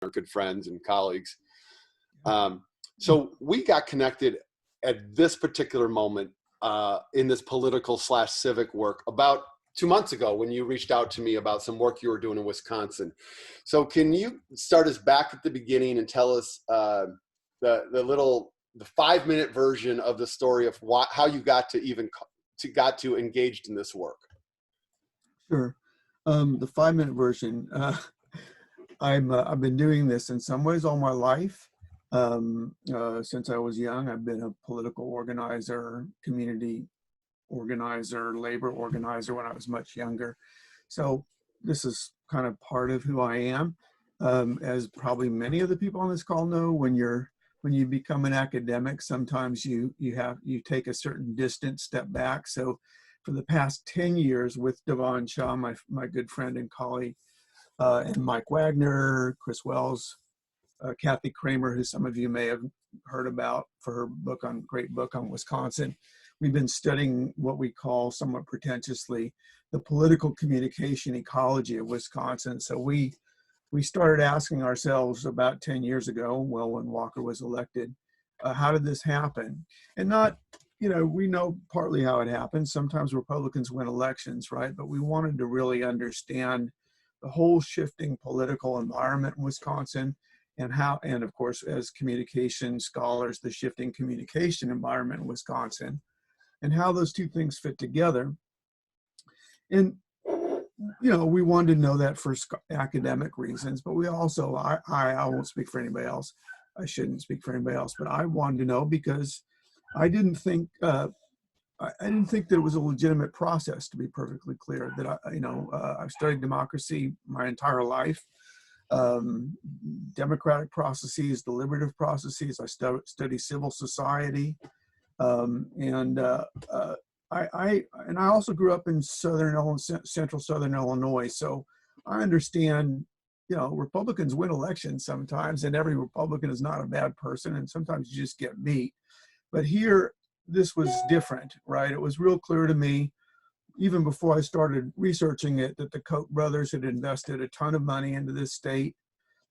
are good friends and colleagues. So we got connected at this particular moment in this political/civic work about 2 months ago when you reached out to me about some work you were doing in Wisconsin. So can you start us back at the beginning and tell us the 5-minute version of the story of how you got to engaged in this work? Sure. The 5-minute version. I've been doing this in some ways all my life. Since I was young, I've been a political organizer, community organizer, labor organizer when I was much younger. So this is kind of part of who I am. As probably many of the people on this call know, when you become an academic, sometimes you take a certain distance, step back. So for the past 10 years with Devon Shaw, my good friend and colleague, and Mike Wagner, Chris Wells, Kathy Kramer, who some of you may have heard about for her great book on Wisconsin. We've been studying what we call somewhat pretentiously the political communication ecology of Wisconsin. So we started asking ourselves about 10 years ago, well, when Walker was elected, how did this happen? And not, we know partly how it happened. Sometimes Republicans win elections, right? But we wanted to really understand the whole shifting political environment in Wisconsin, and of course, as communication scholars, the shifting communication environment in Wisconsin, and how those two things fit together. And, we wanted to know that for academic reasons, but we also, I won't speak for anybody else. I shouldn't speak for anybody else, but I wanted to know because I didn't think that it was a legitimate process, to be perfectly clear. That I've studied democracy my entire life, democratic processes, deliberative processes. I study civil society, and I also grew up in central southern Illinois, so I understand. Republicans win elections sometimes, and every Republican is not a bad person, and sometimes you just get beat. But here, this was different, right? It was real clear to me, even before I started researching it, that the Koch brothers had invested a ton of money into this state.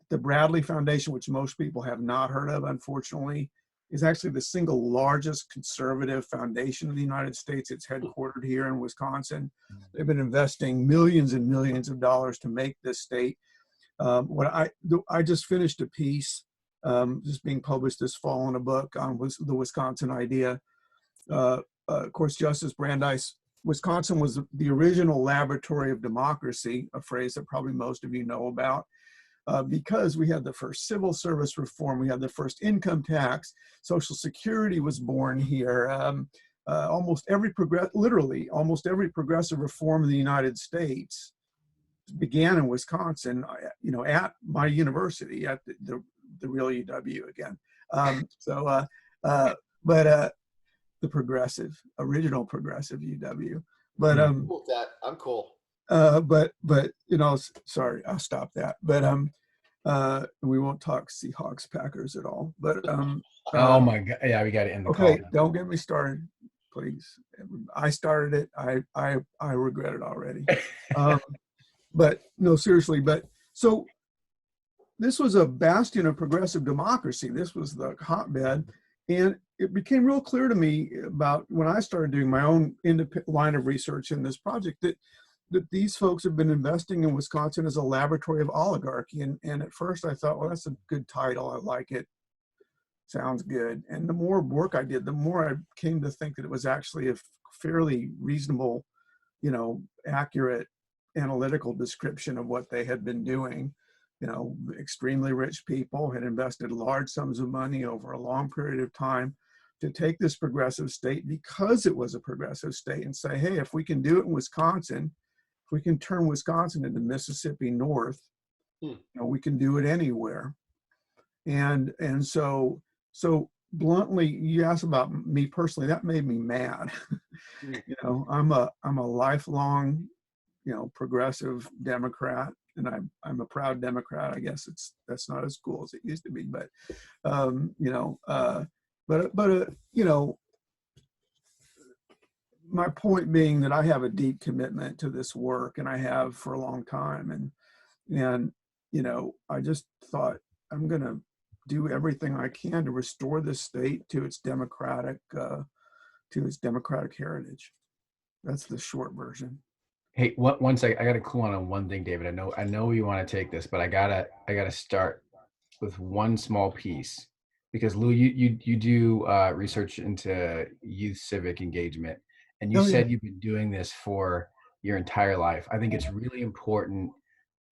The Bradley Foundation, which most people have not heard of, unfortunately, is actually the single largest conservative foundation in the United States. It's headquartered here in Wisconsin. They've been investing millions and millions of dollars to make this state. I just finished a piece just being published this fall in a book on the Wisconsin idea. Of course, Justice Brandeis, Wisconsin was the original laboratory of democracy, a phrase that probably most of you know about, because we had the first civil service reform, we had the first income tax, Social Security was born here. Almost every progressive reform in the United States began in Wisconsin, at my university, at the real UW again. But the original progressive UW. But I'm cool with that. I'm cool. But sorry, I'll stop that. But we won't talk Seahawks Packers at all. But oh my God, yeah, we got to end the call. Okay, don't get me started, please. I started it. I regret it already. But no, seriously. But so this was a bastion of progressive democracy. This was the hotbed. And it became real clear to me about when I started doing my own line of research in this project that these folks have been investing in Wisconsin as a laboratory of oligarchy. And at first I thought, well, that's a good title. I like it. Sounds good. And the more work I did, the more I came to think that it was actually a fairly reasonable, accurate analytical description of what they had been doing. Extremely rich people had invested large sums of money over a long period of time to take this progressive state because it was a progressive state and say, hey, if we can do it in Wisconsin, if we can turn Wisconsin into Mississippi North, we can do it anywhere. And so bluntly, you asked about me personally, that made me mad. I'm a lifelong, progressive Democrat. And I'm a proud Democrat. I guess that's not as cool as it used to be, but my point being that I have a deep commitment to this work, and I have for a long time, and I just thought I'm going to do everything I can to restore this state to its democratic heritage. That's the short version. Hey, one second. I got to clue on one thing, David. I know you want to take this, but I gotta start with one small piece because Lou, you do research into youth civic engagement, and you Oh yeah, said you've been doing this for your entire life. I think it's really important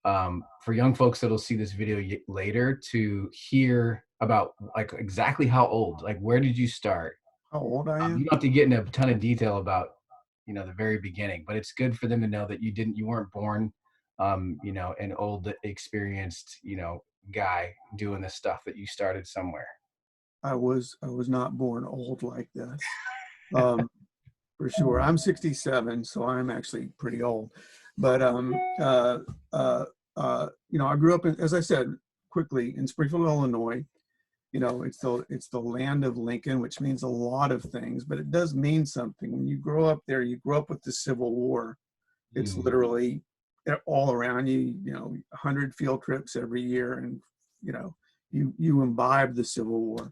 for young folks that'll see this video later to hear about like exactly how old, like where did you start? how old I You am? don't have to get in a ton of detail about the very beginning, but it's good for them to know that you weren't born an old experienced guy doing this stuff, that you started somewhere. I was not born old like this. Um, for sure. I'm 67, so I'm actually pretty old. But uh, I grew up in, as I said quickly, in Springfield, Illinois. It's the land of Lincoln, which means a lot of things, but it does mean something. When you grow up there, you grow up with the Civil War. It's Mm. literally all around you. 100 field trips every year, and you know, you imbibe the Civil War.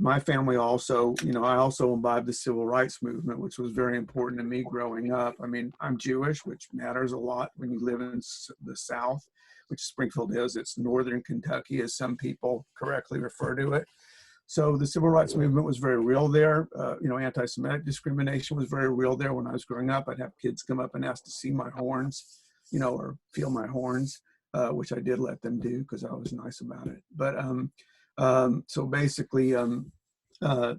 My family also, I also imbibed the civil rights movement, which was very important to me growing up. I mean, I'm Jewish, which matters a lot when you live in the South, which Springfield is. It's northern Kentucky, as some people correctly refer to it. So the civil rights movement was very real there. Anti-Semitic discrimination was very real there. When I was growing up, I'd have kids come up and ask to see my horns, or feel my horns, which I did let them do because I was nice about it. But so basically, uh,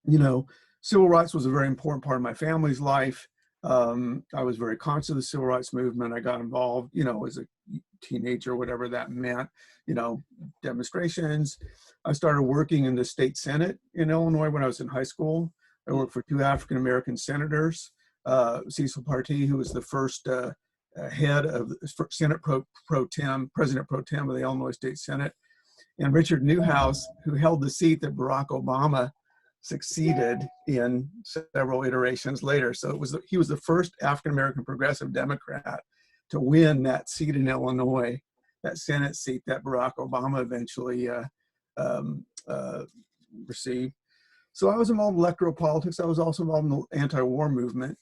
you know, civil rights was a very important part of my family's life. I was very conscious of the civil rights movement. I got involved, as a teenager, whatever that meant, you know, demonstrations. I started working in the state Senate in Illinois when I was in high school. I worked for two African-American senators, Cecil Partee, who was the first head of the Senate President pro tem of the Illinois State Senate, and Richard Newhouse, who held the seat that Barack Obama succeeded in several iterations later. So he was the first African-American progressive Democrat to win that seat in Illinois, that Senate seat that Barack Obama eventually um, uh, received. So I was involved in electoral politics. I was also involved in the anti-war movement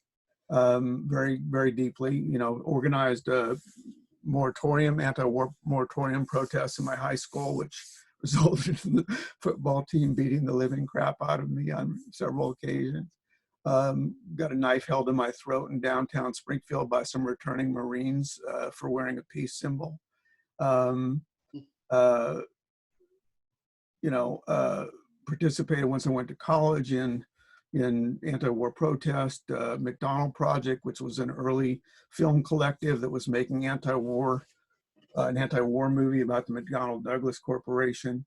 very, very deeply, organized anti-war moratorium protests in my high school, which resulted in the football team beating the living crap out of me on several occasions. Got a knife held in my throat in downtown Springfield by some returning Marines for wearing a peace symbol. Um, uh, Participated once I went to college in anti-war protest, McDonald Project, which was an early film collective that was making an anti-war movie about the McDonnell Douglas Corporation.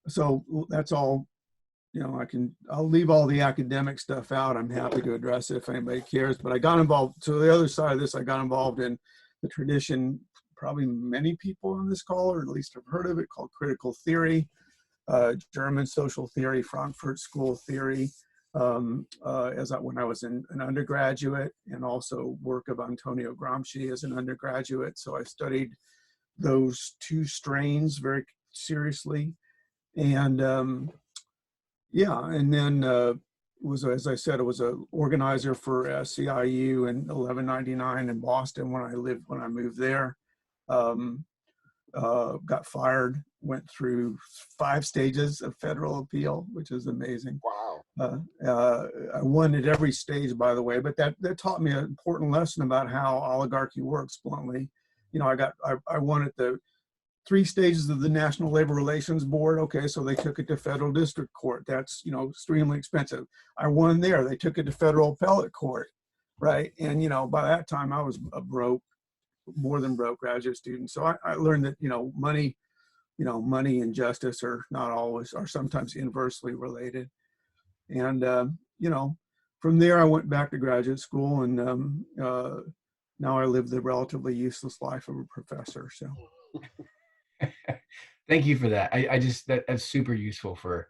So that's all, I'll leave all the academic stuff out. I'm happy to address it if anybody cares, but I got involved. So the other side of this, I got involved in the tradition, probably many people on this call, or at least have heard of it, called critical theory, German social theory, Frankfurt School theory, when I was an undergraduate, and also work of Antonio Gramsci as an undergraduate. So I studied those two strains very seriously. And and then as I said, I was an organizer for CIU in 1199 in Boston when I moved there. Got fired, went through 5 stages of federal appeal, which is amazing. Wow. I won at every stage, by the way, but that taught me an important lesson about how oligarchy works bluntly. I won at the 3 stages of the National Labor Relations Board. Okay, so they took it to federal district court. That's, extremely expensive. I won there. They took it to federal appellate court, right? And, by that time I was a more than broke graduate student. So I learned that, money and justice are sometimes inversely related. And, from there I went back to graduate school, and now I live the relatively useless life of a professor. So. Thank you for that. I just that's super useful for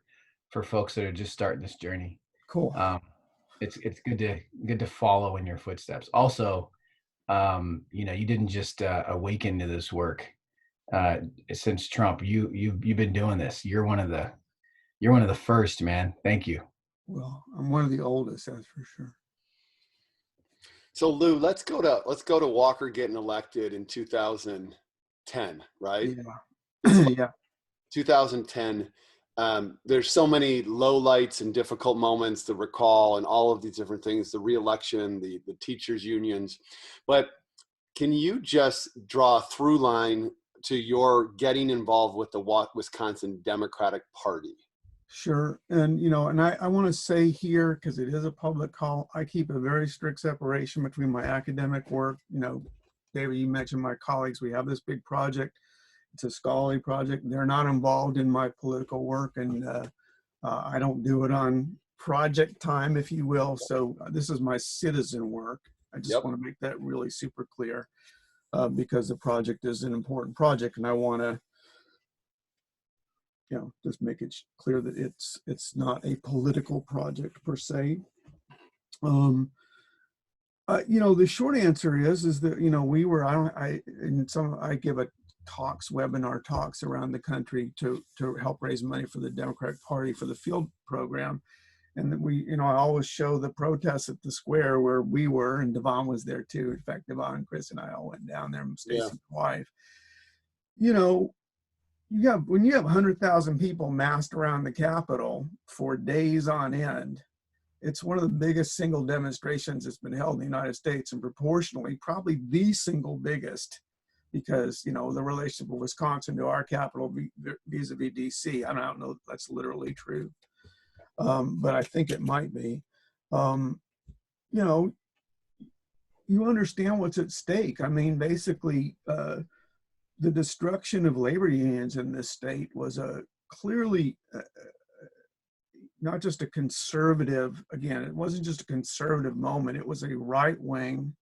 folks that are just starting this journey. Cool. It's good to follow in your footsteps. Also, You know, you didn't just awaken to this work uh, since Trump. You've been doing this. You're one of the first, man. Thank you. Well, I'm one of the oldest, that's for sure. So Lew, let's go to Walker getting elected in 2010, right? Yeah. It's Yeah. 2010. There's so many lowlights and difficult moments, the recall and all of these different things, the reelection, the teachers unions. But can you just draw a through line to your getting involved with the Wisconsin Democratic Party? Sure. And, and I want to say here, because it is a public call, I keep a very strict separation between my academic work. David, you mentioned my colleagues. We have this big project. It's a scholarly project. They're not involved in my political work, and I don't do it on project time, if you will. So this is my citizen work. I just Yep. want to make that really super clear, because the project is an important project, and I want to just make it clear that it's not a political project per se. The short answer is that we were I give a webinar talks around the country to help raise money for the Democratic Party for the field program, and then I always show the protests at the square where we were, and Devon was there too. In fact, Devon, Chris, and I all went down there. Yeah. Stacy's wife. When you have 100,000 people massed around the Capitol for days on end, it's one of the biggest single demonstrations that's been held in the United States, and proportionally probably the single biggest, because the relationship of Wisconsin to our capital vis-a-vis DC. I don't know if that's literally true, but I think it might be. You understand what's at stake. I mean, basically, the destruction of labor unions in this state was clearly not just a conservative, again, it wasn't just a conservative moment, it was a right-wing,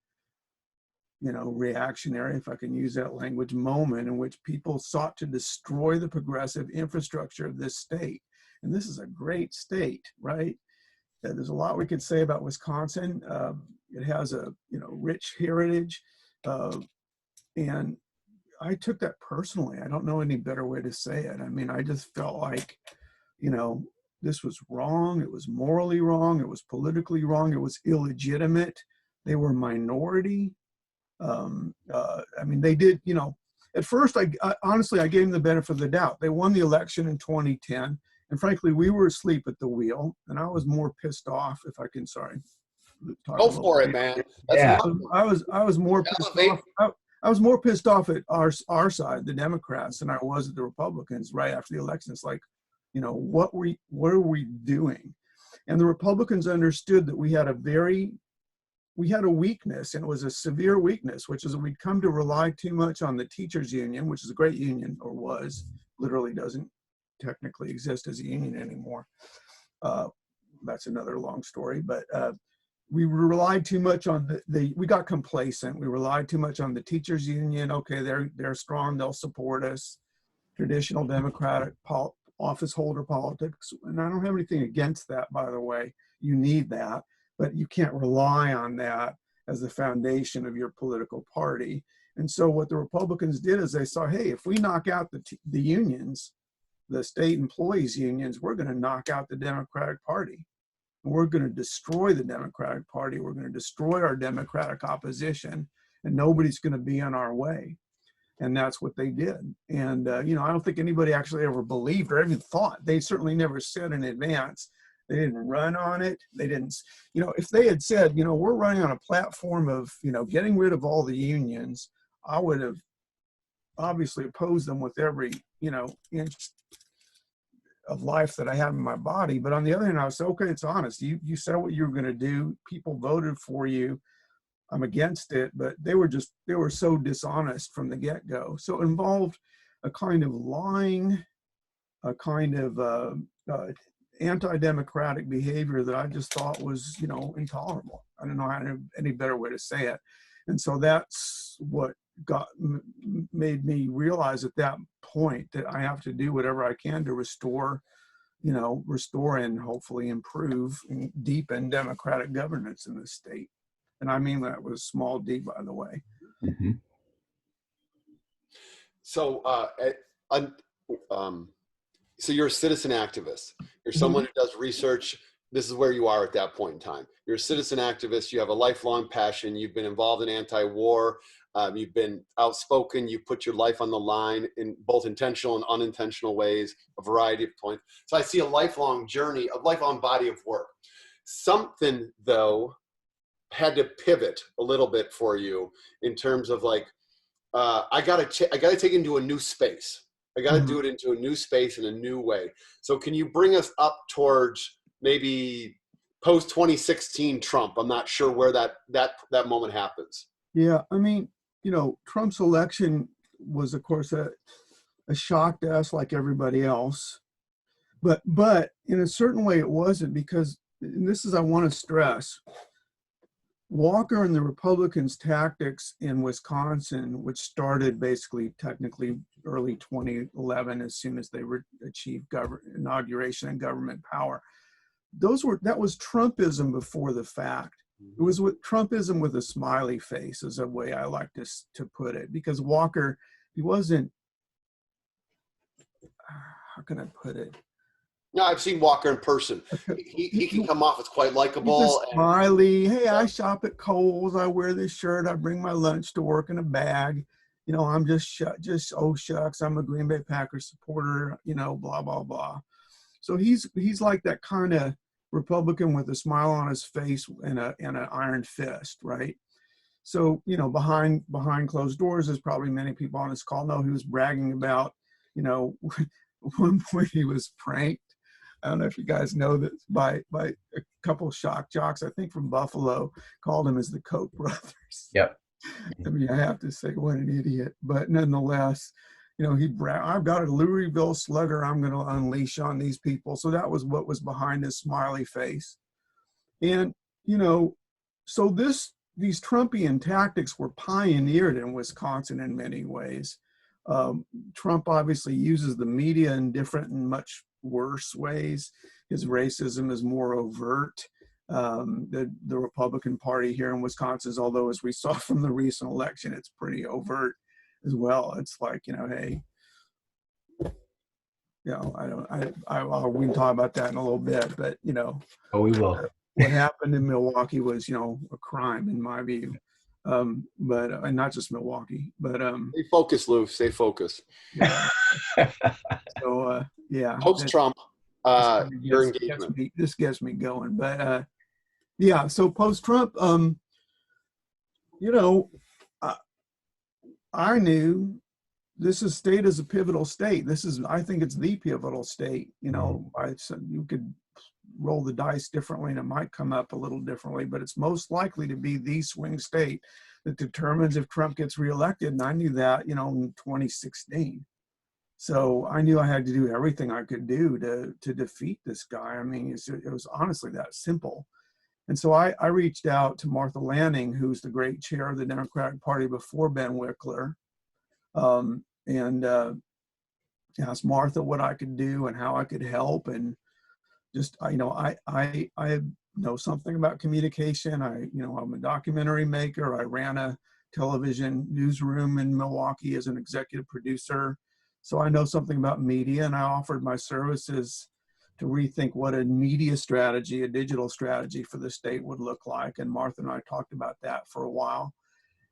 reactionary, if I can use that language, moment in which people sought to destroy the progressive infrastructure of this state. And this is a great state, right? There's a lot we could say about Wisconsin. It has a rich heritage, and I took that personally. I don't know any better way to say it. I mean, I just felt like, this was wrong. It was morally wrong. It was politically wrong. It was illegitimate. They were minority. I mean, they did, at first, honestly, I gave them the benefit of the doubt. They won the election in 2010. And frankly, we were asleep at the wheel. And I was more pissed off, if I can, Go for it, man. That's Yeah. I was more pissed Elevate. off. I was more pissed off at our side, the Democrats, than I was at the Republicans right after the election. It's like, what are we doing? And the Republicans understood that we had a weakness, and it was a severe weakness, which is that we'd come to rely too much on the teachers union, which is a great union, or literally doesn't technically exist as a union anymore. That's another long story, but we relied too much on we got complacent. We relied too much on the teachers union. Okay, they're strong, they'll support us. Traditional Democratic office holder politics. And I don't have anything against that, by the way. You need that, but you can't rely on that as the foundation of your political party. And so what the Republicans did is they saw, hey, if we knock out the unions, the state employees unions, we're going to knock out the Democratic Party. We're going to destroy the Democratic Party. We're going to destroy our Democratic opposition, and nobody's going to be in our way. And that's what they did. And, I don't think anybody actually ever believed or even thought. They certainly never said in advance. They didn't run on it. They didn't, if they had said, we're running on a platform of, getting rid of all the unions, I would have obviously opposed them with every, inch of life that I have in my body. But on the other hand, I was okay, it's honest. You said what you were going to do. People voted for you. I'm against it, but they were so dishonest from the get-go. So it involved a kind of lying, a kind of anti-democratic behavior that I just thought was, intolerable. I don't know any better way to say it. And so that's what made me realize at that point that I have to do whatever I can to restore and hopefully improve and deepen democratic governance in the state. And I mean that with a small d, by the way. Mm-hmm. So, so you're a citizen activist. You're Mm-hmm. someone who does research. This is where you are at that point in time. You're a citizen activist. You have a lifelong passion. You've been involved in anti-war. You've been outspoken. You put your life on the line in both intentional and unintentional ways, a variety of points. So I see a lifelong journey, a lifelong body of work. Something, though, had to pivot a little bit for you in terms of like, I gotta take it into a new space. I gotta do it into a new space in a new way. So can you bring us up towards maybe post 2016 Trump? I'm not sure where that moment happens. Yeah, I mean, Trump's election was, of course, a shock to us, like everybody else. But in a certain way, it wasn't, because, and this is, I want to stress, Walker and the Republicans' tactics in Wisconsin, which started basically technically early 2011, as soon as they achieved inauguration and government power, that was Trumpism before the fact. It was Trumpism with a smiley face, is a way I like to put it, because Walker, he wasn't, how can I put it? No, I've seen Walker in person. He can come off as quite likable. Smiley. Hey, I shop at Kohl's. I wear this shirt. I bring my lunch to work in a bag. I'm just oh shucks, I'm a Green Bay Packers supporter. Blah blah blah. So he's like that kind of Republican with a smile on his face and an iron fist, right? So behind closed doors, there's probably many people on this call know he was bragging about, one point he was pranked. I don't know if you guys know this, by a couple of shock jocks, I think from Buffalo, called him as the Koch brothers. Yep. I mean, I have to say, what an idiot. But nonetheless, I've got a Louisville slugger I'm going to unleash on these people. So that was what was behind his smiley face. And, so these Trumpian tactics were pioneered in Wisconsin in many ways. Trump obviously uses the media in different and much worse ways. His racism is more overt. The Republican Party here in Wisconsin, although as we saw from the recent election, it's pretty overt as well. It's like, hey, we can talk about that in a little bit, but Oh, we will. What happened in Milwaukee was, a crime in my view. But not just Milwaukee, but stay focused, Lew. Stay focused. Yeah. So yeah. Post-Trump, your engagement. This gets me going, but yeah. So post-Trump, I knew this state is a pivotal state. I think it's the pivotal state. I said you could roll the dice differently and it might come up a little differently, but it's most likely to be the swing state that determines if Trump gets reelected. And I knew that, in 2016. So I knew I had to do everything I could do to defeat this guy. I mean, it was honestly that simple. And so I reached out to Martha Lanning, who's the great chair of the Democratic Party before Ben Wickler, and asked Martha what I could do and how I could help. And just, I know something about communication. I'm a documentary maker. I ran a television newsroom in Milwaukee as an executive producer. So I know something about media, and I offered my services to rethink what a media strategy, a digital strategy for the state would look like. And Martha and I talked about that for a while.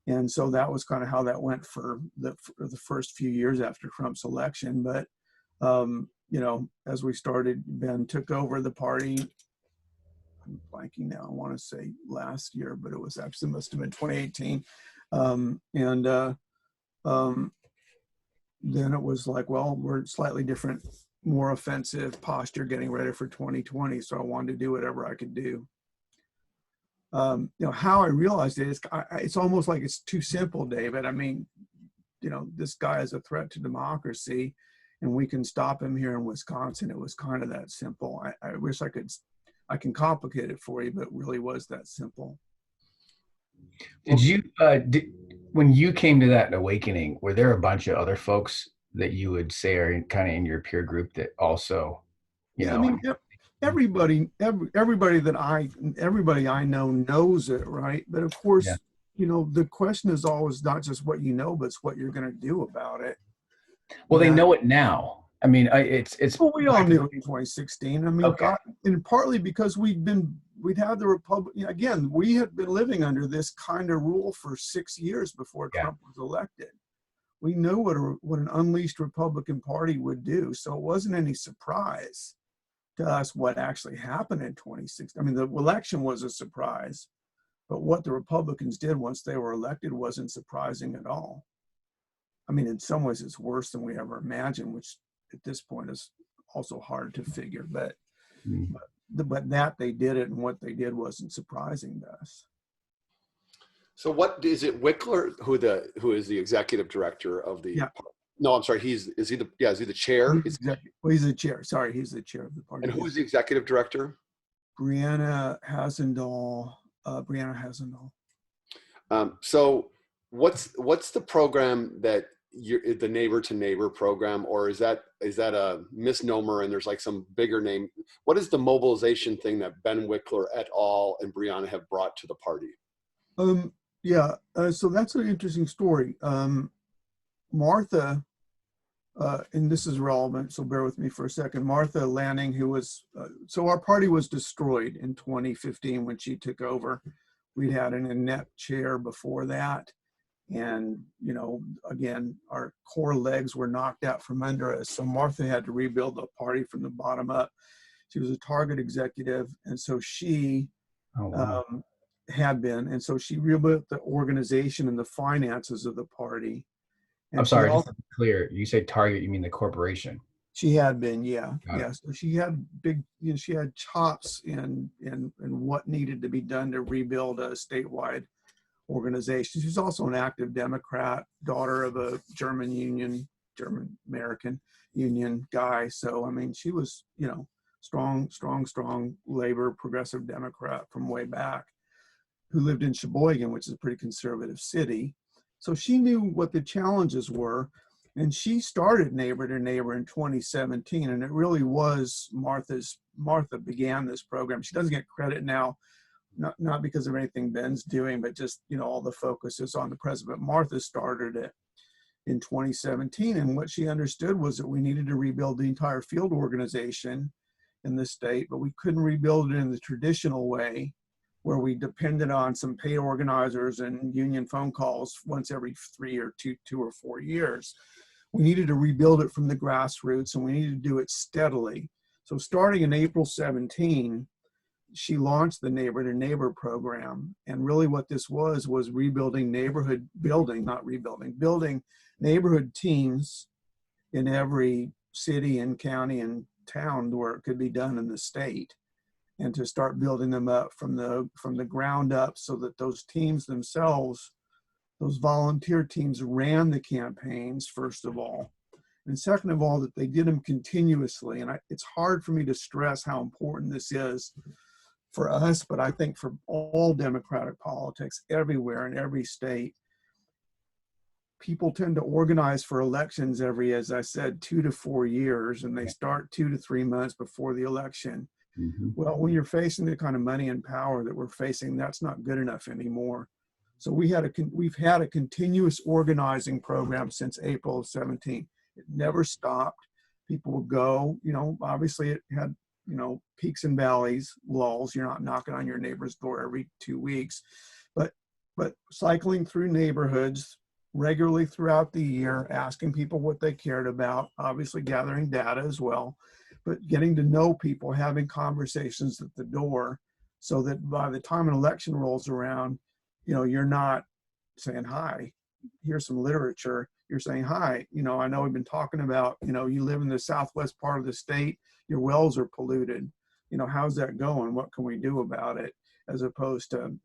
And so that was kind of how that went for the first few years after Trump's election. But, as we started, Ben took over the party. I'm blanking now. I want to say last year, but it was actually must have been 2018. Then it was like, well, we're slightly different, more offensive posture getting ready for 2020. So I wanted to do whatever I could do. How I realized it is, it's almost like it's too simple, David. I mean, this guy is a threat to democracy and we can stop him here in Wisconsin. It was kind of that simple. I wish I can complicate it for you, but it really was that simple. Did you, when you came to that awakening, were there a bunch of other folks that you would say are kind of in your peer group that also, I mean, everybody I know knows it, right? But of Yeah. course, the question is always not just what you know, but it's what you're going to do about it. Well, they And know it now. I mean, it's well, we all black. knew it in 2016. I mean, Okay. God, and partly because we'd had the Republic. Again, we had been living under this kind of rule for 6 years before Yeah. Trump was elected. We knew what an unleashed Republican Party would do, so it wasn't any surprise to us what actually happened in 2016. I mean, the election was a surprise, but what the Republicans did once they were elected wasn't surprising at all. I mean, in some ways, it's worse than we ever imagined, which at this point is also hard to figure. But Mm. but that they did it, and what they did wasn't surprising to us. So what is it? Wickler, who is the executive director of the? Yeah, No, I'm sorry. Is he the chair? he's the chair. Sorry, he's the chair of the party. And who is the executive director? Brianna Hasendahl. Brianna Hasendahl. So what's the program that the neighbor to neighbor program, or is that a misnomer and there's like some bigger name? What is the mobilization thing that Ben Wickler et al. And Brianna have brought to the party? Yeah, so that's an interesting story. Martha, and this is relevant, so bear with me for a second. Martha Lanning, who was, so our party was destroyed in 2015 when she took over. We'd had an inept chair before that. And, again, our core legs were knocked out from under us. So Martha had to rebuild the party from the bottom up. She was a Target executive. And so she Oh, wow. had been. And so she rebuilt the organization and the finances of the party. And I'm she sorry, just also, to be clear, you say Target, you mean the corporation. she had been, yeah. Got it. Yeah. So she had she had chops in what needed to be done to rebuild a statewide organization. She's also an active Democrat, daughter of a German American union guy. So, I mean, she was, strong labor, progressive Democrat from way back, who lived in Sheboygan, which is a pretty conservative city. So she knew what the challenges were. And she started Neighbor to Neighbor in 2017. And it really was Martha began this program. She doesn't get credit now, not because of anything Ben's doing, but just, all the focus is on the president. Martha started it in 2017. And what she understood was that we needed to rebuild the entire field organization in the state, but we couldn't rebuild it in the traditional way where we depended on some paid organizers and union phone calls once every 2 or 4 years. We needed to rebuild it from the grassroots, and we needed to do it steadily. So starting in April 17, she launched the Neighbor to Neighbor program. And really what this was building neighborhood teams in every city and county and town where it could be done in the state, and to start building them up from the ground up so that those teams themselves, those volunteer teams, ran the campaigns, first of all. And second of all, that they did them continuously. And it's hard for me to stress how important this is for us, but I think for all Democratic politics everywhere in every state. People tend to organize for elections every, as I said, 2 to 4 years, and they start 2 to 3 months before the election. Mm-hmm. Well, when you're facing the kind of money and power that we're facing, that's not good enough anymore. So we've had a continuous organizing program since April of 17. It never stopped. People would go, obviously it had, peaks and valleys, lulls. You're not knocking on your neighbor's door every 2 weeks, but cycling through neighborhoods regularly throughout the year, asking people what they cared about, obviously gathering data as well, but getting to know people, having conversations at the door, so that by the time an election rolls around, you're not saying, hi, here's some literature. You're saying, hi, I know we've been talking about, you live in the southwest part of the state, your wells are polluted. How's that going? What can we do about it? As opposed to,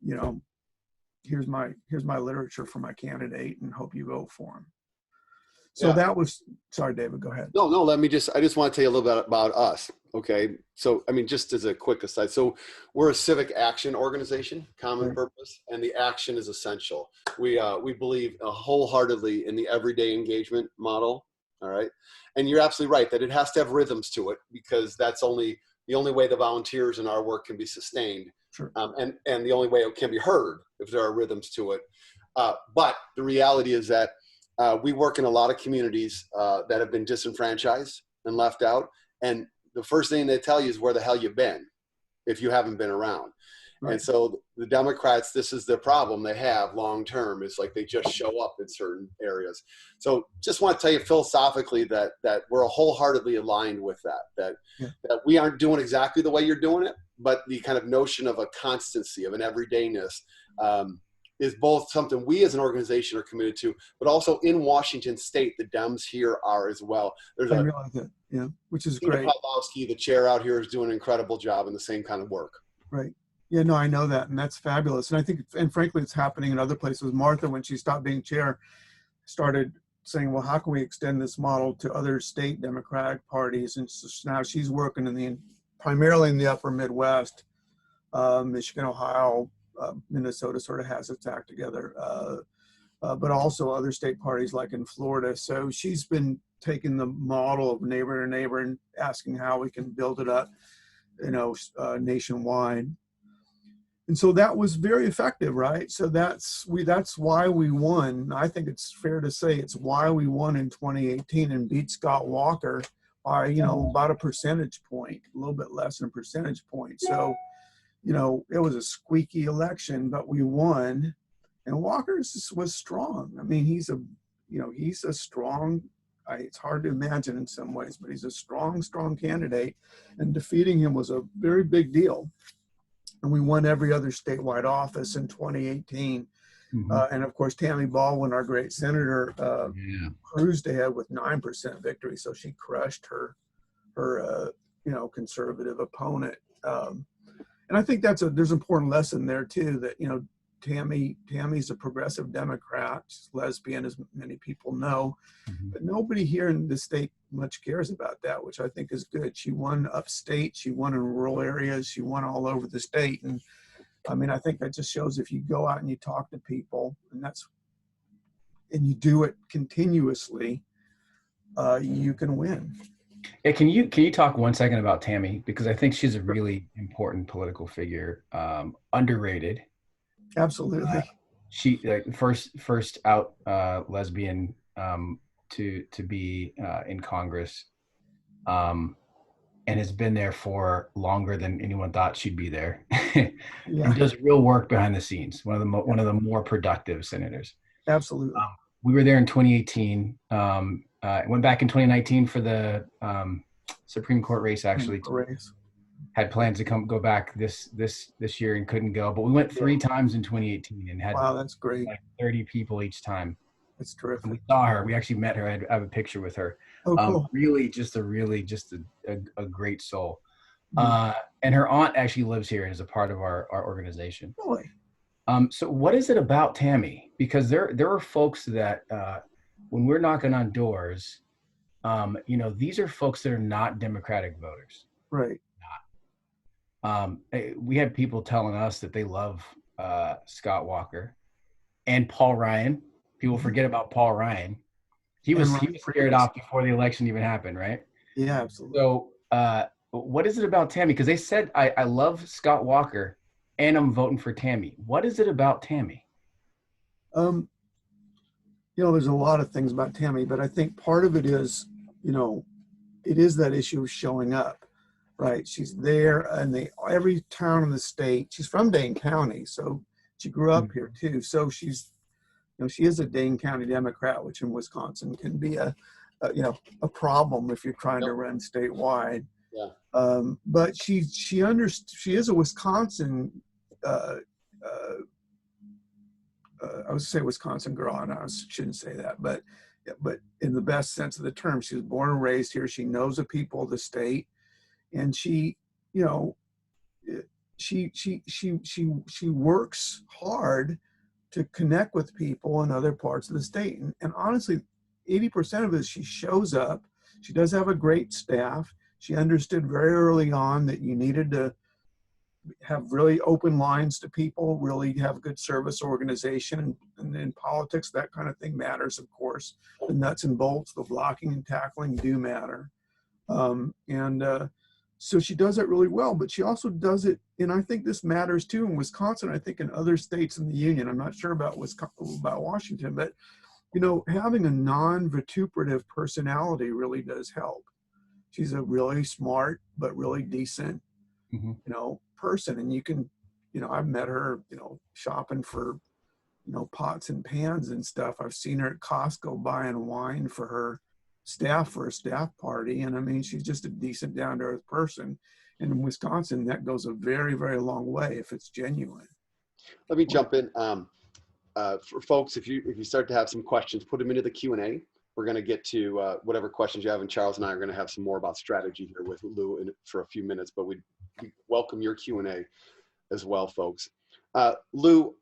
here's my literature for my candidate and hope you vote for him. So that was, sorry, David, go ahead. No, I just want to tell you a little bit about us. Okay. So, just as a quick aside, so we're a civic action organization, common purpose, and the action is essential. We believe wholeheartedly in the everyday engagement model. All right. And you're absolutely right that it has to have rhythms to it, because that's only the only way the volunteers in our work can be sustained. Sure. And the only way it can be heard if there are rhythms to it. But the reality is that we work in a lot of communities that have been disenfranchised and left out. And the first thing they tell you is where the hell you've been if you haven't been around. Right. And so the Democrats, this is the problem they have long term, is like they just show up in certain areas. So just want to tell you philosophically that we're wholeheartedly aligned with that we aren't doing exactly the way you're doing it, but the kind of notion of a constancy, of an everydayness, is both something we as an organization are committed to, but also in Washington State, the Dems here are as well. There's I realize that, yeah, which is Tina great. Pawlowski, the chair out here, is doing an incredible job in the same kind of work. Right. Yeah, no, I know that, and that's fabulous. And I think, and frankly, it's happening in other places. Martha, when she stopped being chair, started saying, well, how can we extend this model to other state Democratic parties? And so now she's working primarily in the upper Midwest, Michigan, Ohio, Minnesota sort of has its act together, but also other state parties like in Florida. So she's been taking the model of neighbor to neighbor and asking how we can build it up, nationwide. And so that was very effective, right? So that's why we won. I think it's fair to say it's why we won in 2018 and beat Scott Walker by, about a percentage point, a little bit less than a percentage point. So, it was a squeaky election, but we won. And Walker was strong. I mean, he's a strong, it's hard to imagine in some ways, but he's a strong candidate. And defeating him was a very big deal. And we won every other statewide office in 2018. Mm-hmm. And of course, Tammy Baldwin, our great senator, cruised ahead with 9% victory. So she crushed her conservative opponent. And I think there's an important lesson there too, that, Tammy's a progressive Democrat. She's lesbian, as many people know, but nobody here in the state much cares about that, which I think is good. She won upstate, she won in rural areas, she won all over the state. And I mean, I think that just shows if you go out and you talk to people and you do it continuously, you can win. Hey, can you talk 1 second about Tammy? Because I think she's a really important political figure, underrated. Absolutely. She first out lesbian to be in Congress, and has been there for longer than anyone thought she'd be there. And does real work behind the scenes. One of the more productive senators. Come we were there in 2018. Went back in 2019 for the Supreme Court race. Actually, had plans to go back this year and couldn't go, but we went 3 times in 2018 and had that's great. Like 30 people each time. That's terrific. And we saw her. We actually met her. I have a picture with her. Oh, cool. Really, just a great soul. And her aunt actually lives here and is a part of our organization. Really? So what is it about Tammy? Because there are folks that when we're knocking on doors, these are folks that are not Democratic voters. Right. We had people telling us that they love Scott Walker and Paul Ryan. People forget about Paul Ryan. He was scared off before the election even happened, right? Yeah, absolutely. So what is it about Tammy? Because they said, I love Scott Walker and I'm voting for Tammy. What is it about Tammy? There's a lot of things about Tammy, but I think part of it is, it is that issue of showing up. Right, she's there, and every town in the state. She's from Dane County, so she grew up here too. So she's, she is a Dane County Democrat, which in Wisconsin can be a problem if you're trying to run statewide. Yeah. But she is a Wisconsin. I would say Wisconsin girl, and I shouldn't say that, but in the best sense of the term, she was born and raised here. She knows the people of the state. And she works hard to connect with people in other parts of the state. And honestly, 80% of it, she shows up. She does have a great staff. She understood very early on that you needed to have really open lines to people, really have good service organization. And in politics, that kind of thing matters, of course. The nuts and bolts, the blocking and tackling do matter. so she does it really well, but she also does it, and I think this matters too in Wisconsin, I think in other states in the union. I'm not sure about about Washington, but having a non-vituperative personality really does help. She's a really smart but really decent, Mm-hmm. person, and you can, I've met her, shopping for, pots and pans and stuff. I've seen her at Costco buying wine for her staff for a staff party. And I mean, she's just a decent, down to earth person. And in Wisconsin, that goes a very, very long way if it's genuine. Let me jump in. For folks, if you start to have some questions, put them into the Q&A. We're going to get to whatever questions you have, and Charles and I are going to have some more about strategy here with Lew for a few minutes, but we welcome your Q&A as well, folks. Lew,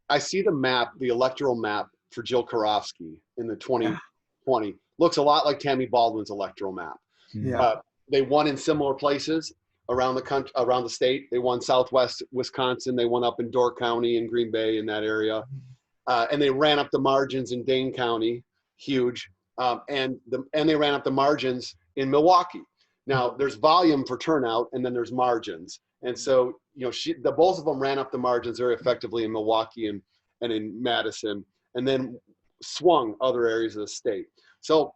I see the map, the electoral map for Jill Karofsky in the 2020. Looks a lot like Tammy Baldwin's electoral map. Yeah. They won in similar places around the country, around the state. They won Southwest Wisconsin. They won up in Door County and Green Bay in that area. And they ran up the margins in Dane County, huge. And they ran up the margins in Milwaukee. Now there's volume for turnout, and then there's margins. And so, both of them ran up the margins very effectively in Milwaukee and in Madison, and then swung other areas of the state. So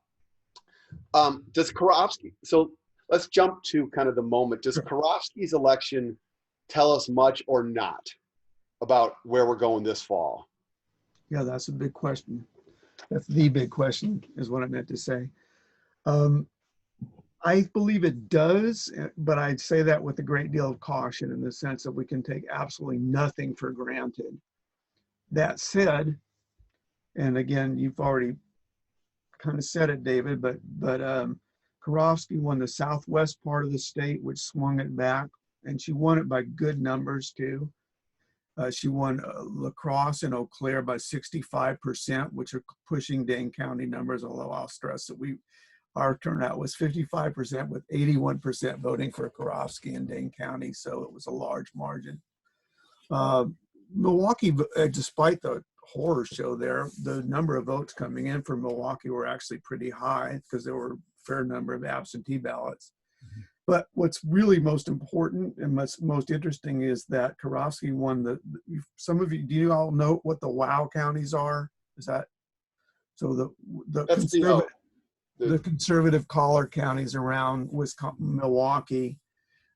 does Karofsky, so let's jump to kind of the moment. Does Karofsky's election tell us much or not about where we're going this fall? Yeah, that's a big question. That's the big question, is what I meant to say. I believe it does, but I'd say that with a great deal of caution, in the sense that we can take absolutely nothing for granted. That said, and again, you've already kind of said it, David, but Karofsky won the southwest part of the state, which swung it back, and she won it by good numbers too. She won La Crosse and Eau Claire by 65%, which are pushing Dane County numbers, although I'll stress that our turnout was 55%, with 81% voting for Karofsky in Dane County, so it was a large margin. Milwaukee, despite the horror show there, the number of votes coming in for Milwaukee were actually pretty high, because there were a fair number of absentee ballots. But what's really most important and most interesting is that Karofsky won some of you, do you all know what the WOW counties are? Is that, so the conservative collar counties around Wisconsin, Milwaukee,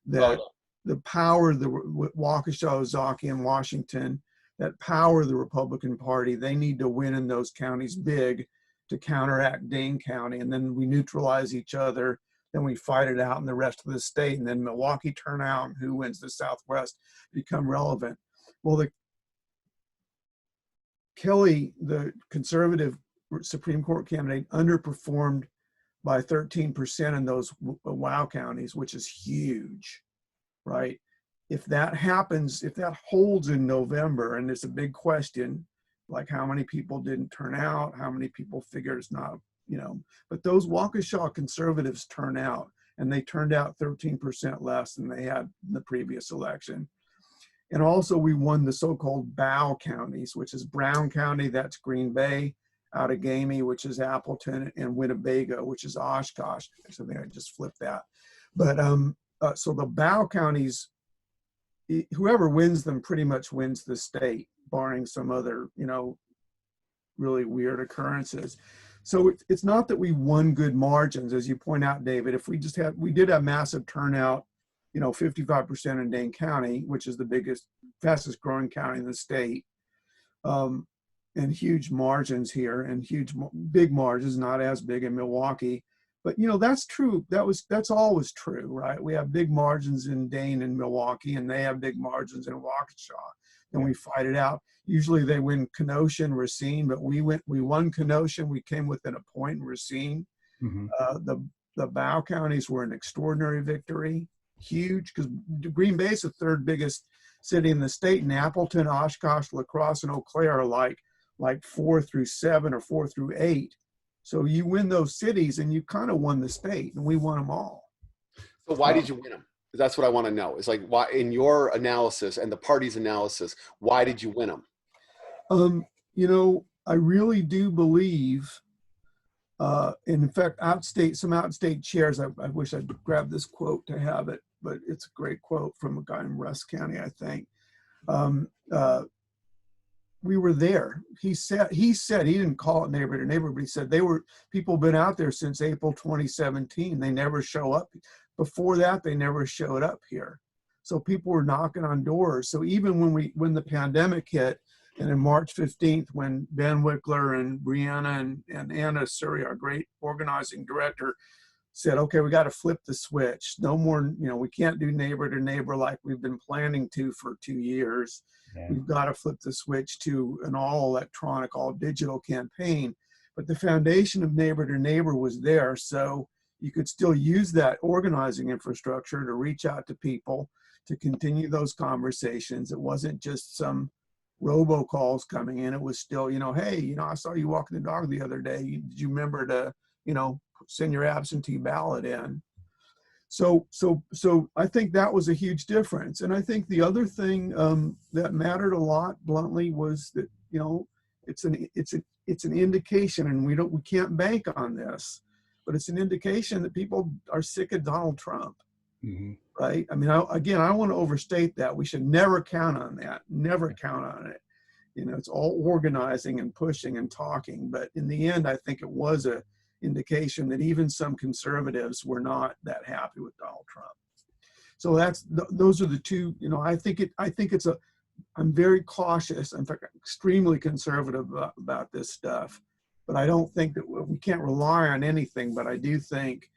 that the power, the Waukesha, Ozaukee, and Washington, that power the Republican Party, they need to win in those counties big to counteract Dane County, and then we neutralize each other. Then we fight it out in the rest of the state, and then Milwaukee turnout and who wins the Southwest become relevant. Well, Kelly, the conservative Supreme Court candidate, underperformed by 13% in those WOW counties, which is huge, right? If that happens, if that holds in November, and it's a big question, like how many people didn't turn out, how many people figure it's not, but those Waukesha conservatives turn out, and they turned out 13% less than they had in the previous election. And also we won the so-called BOW counties, which is Brown County, that's Green Bay, Outagamie, which is Appleton, and Winnebago, which is Oshkosh. So I just flipped that. But so the BOW counties, whoever wins them pretty much wins the state, barring some other, really weird occurrences. So it's not that we won good margins, as you point out, David. If we did have massive turnout, 55% in Dane County, which is the fastest growing county in the state, and huge margins here, and big margins, not as big in Milwaukee. But that's true. That's always true, right? We have big margins in Dane and Milwaukee, and they have big margins in Waukesha. And we fight it out. Usually they win Kenosha and Racine, but we won Kenosha. We came within a point in Racine. Mm-hmm. The BOW counties were an extraordinary victory, huge, because Green Bay is the third biggest city in the state, and Appleton, Oshkosh, La Crosse, and Eau Claire are like 4 through 7 or 4 through 8. So you win those cities, and you kind of won the state, and we won them all. So why did you win them? That's what I want to know. It's like, why, in your analysis and the party's analysis, why did you win them? I really do believe, and in fact, some outstate chairs, I wish I'd grab this quote to have it but it's a great quote from a guy in Rusk County, I think. Um, uh, we were there. He said he didn't call it neighbor to neighbor, but he said people been out there since April 2017. They never show up. Before that, they never showed up here. So people were knocking on doors. So even when the pandemic hit, and in March 15th, when Ben Wickler and Brianna and Anna Suri, our great organizing director, said, okay, we got to flip the switch. No more, we can't do neighbor to neighbor like we've been planning to for 2 years. Yeah. We've got to flip the switch to an all electronic, all digital campaign. But the foundation of neighbor to neighbor was there. So you could still use that organizing infrastructure to reach out to people, to continue those conversations. It wasn't just some robocalls coming in. It was still, hey, I saw you walking the dog the other day. Did you remember to, send your absentee ballot in? So I think that was a huge difference. And I think the other thing that mattered a lot, bluntly, was that, it's an indication, and we can't bank on this, but it's an indication that people are sick of Donald Trump. Mm-hmm. Right? I mean, I don't want to overstate that. We should never count on that. Never count on it. It's all organizing and pushing and talking. But in the end, I think it was a indication that even some conservatives were not that happy with Donald Trump. So those are the two. I'm very cautious. In fact, extremely conservative about this stuff. But I don't think that we can't rely on anything. But I do think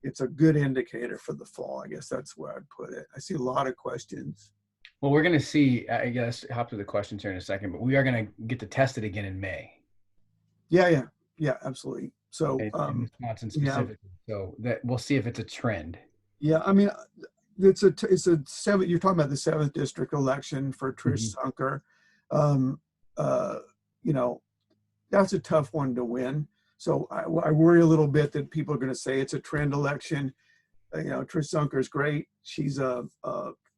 it's a good indicator for the fall. I guess that's where I'd put it. I see a lot of questions. Well, we're going to see, I guess, hop to the questions here in a second, but we are going to get to test it again in May. Yeah, absolutely. So, in Wisconsin specifically. Yeah. So that we'll see if it's a trend. Yeah, I mean, it's a seven. You're talking about the 7th district election for Trish Sunker. That's a tough one to win. So I worry a little bit that people are going to say it's a trend election. Trish Sunker is great. She's a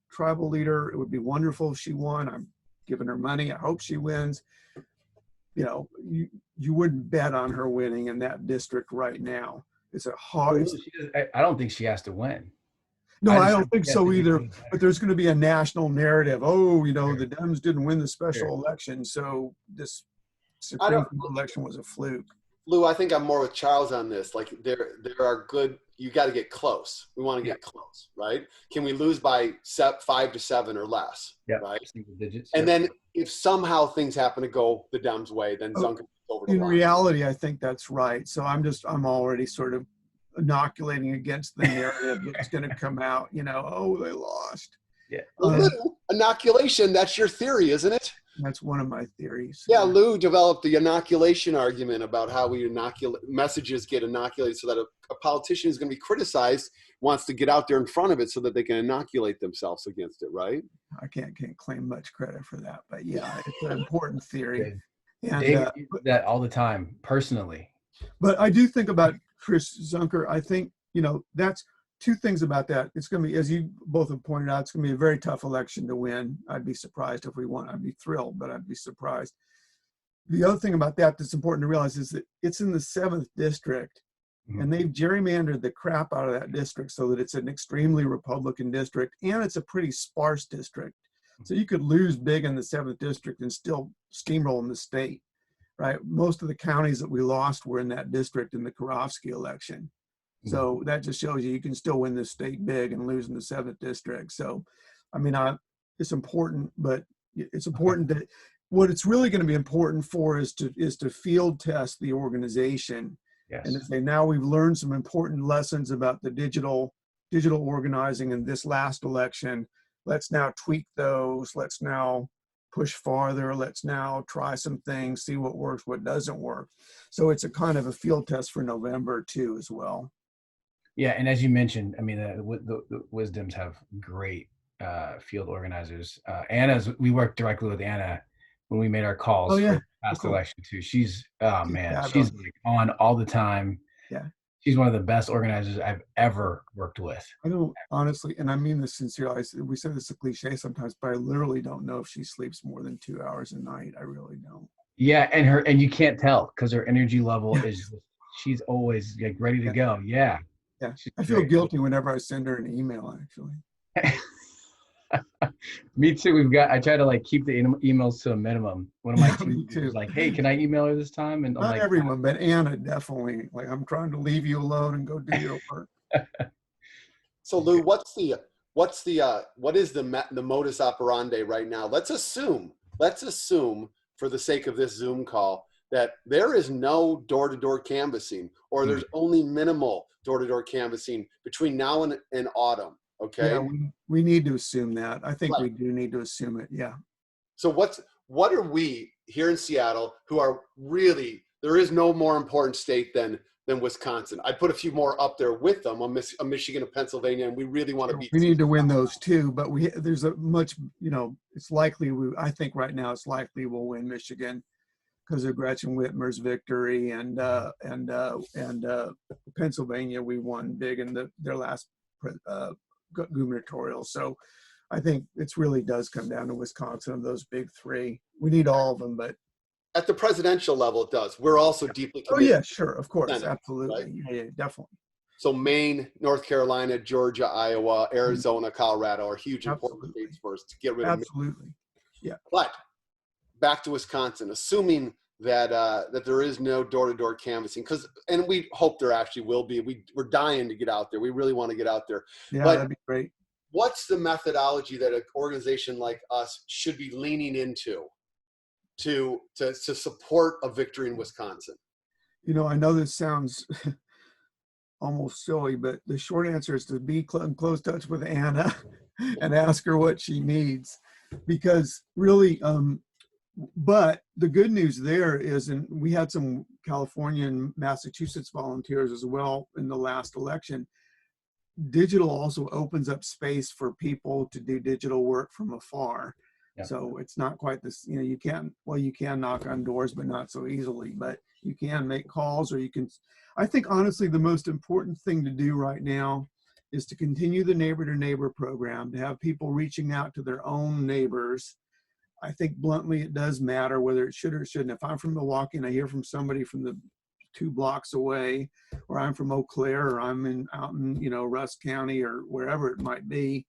tribal leader. It would be wonderful if she won. I'm giving her money. I hope she wins. You wouldn't bet on her winning in that district right now. It's a hard. I don't think she has to win. No, I don't think so either. But there's going to be a national narrative. Oh, the Dems didn't win the special election, so this Supreme Court election was a fluke. Lew, I think I'm more with Charles on this. Like there are good. You got to get close. We want to get close, right? Can we lose by 5 to 7 or less? Yeah, right. Single digits. And then if somehow things happen to go the Dems' way, then Zunker goes over the line. In reality, I think that's right. So I'm already sort of inoculating against the narrative that's going to come out. Oh, they lost. Yeah. Lew, inoculation. That's your theory, isn't it? That's one of my theories. Yeah, Lew developed the inoculation argument about how messages get inoculated so that a politician who's going to be criticized wants to get out there in front of it so that they can inoculate themselves against it, right? I can't claim much credit for that, but yeah, it's an important theory. And Dave uses that all the time, personally. But I do think about Chris Zunker. I think, that's two things about that. It's going to be, as you both have pointed out, it's going to be a very tough election to win. I'd be surprised if we won. I'd be thrilled, but I'd be surprised. The other thing about that that's important to realize is that it's in the 7th district, and they've gerrymandered the crap out of that district so that it's an extremely Republican district, and it's a pretty sparse district. So you could lose big in the 7th district and still steamroll in the state, right? Most of the counties that we lost were in that district in the Karofsky election. So that just shows you can still win this state big and lose in the 7th district. So, I mean, it's important, but it's important that what it's really going to be important for is to field test the organization. Yes. And to say, now we've learned some important lessons about the digital organizing in this last election. Let's now tweak those. Let's now push farther. Let's now try some things, see what works, what doesn't work. So it's a kind of a field test for November too, as well. Yeah, and as you mentioned, I mean, the Wisdoms have great field organizers. We worked directly with Anna when we made our calls for the past election too. She's she's like on all the time. Yeah, she's one of the best organizers I've ever worked with. I don't honestly, and I mean this sincerely. We say this is a cliche sometimes, but I literally don't know if she sleeps more than 2 hours a night. I really don't. Yeah, and you can't tell because her energy level is. She's always like ready to go. Yeah. Yeah, I feel guilty whenever I send her an email, actually. Me too. I try to like keep the emails to a minimum. One of my Yeah, team me leaders was too. like, hey, can I email her this time? And I'm Not like, everyone, but Anna definitely. Like, I'm trying to leave you alone and go do your work. So Lou, what is the modus operandi right now? Let's assume for the sake of this Zoom call that there is no door-to-door canvassing, or "Hmm, there's only minimal door-to-door canvassing between now and autumn. Yeah, Okay. we need to assume that. I think Right. we do need to assume it. Yeah. So what are we here in Seattle who are really, there is no more important state than Wisconsin. I put a few more up there with them, a Michigan, a Pennsylvania, and we really want to Sure, beat we two. need to win those two, but there's a much, it's likely I think right now it's likely we'll win Michigan because of Gretchen Whitmer's victory, and Pennsylvania we won big in their last uh, gubernatorial. So I think it's really does come down to Wisconsin of those big three. We need all of them, but At the presidential level, it does. We're also deeply oh committed yeah, to sure, of course, the Senate, right? absolutely, yeah, definitely, So Maine, North Carolina, Georgia, Iowa, Arizona, Colorado are huge important absolutely, states for us to get rid of. absolutely, yeah. But back to Wisconsin, assuming that there is no door-to-door canvassing, and we hope there actually will be. We're dying to get out there. We really want to get out there. Yeah, But that'd be great. what's the methodology that an organization like us should be leaning into to support a victory in Wisconsin? I know this sounds almost silly, but the short answer is to be in close touch with Anna and ask her what she needs, because really, but the good news there is, and we had some California and Massachusetts volunteers as well in the last election. Digital also opens up space for people to do digital work from afar. yeah, So it's not quite this, you can knock on doors, but not so easily, but you can make calls, or I think honestly, the most important thing to do right now is to continue the neighbor to neighbor program, to have people reaching out to their own neighbors. I think bluntly, it does matter whether it should or shouldn't. If I'm from Milwaukee and I hear from somebody from the 2 blocks away, or I'm from Eau Claire, or out in Rusk County, or wherever it might be,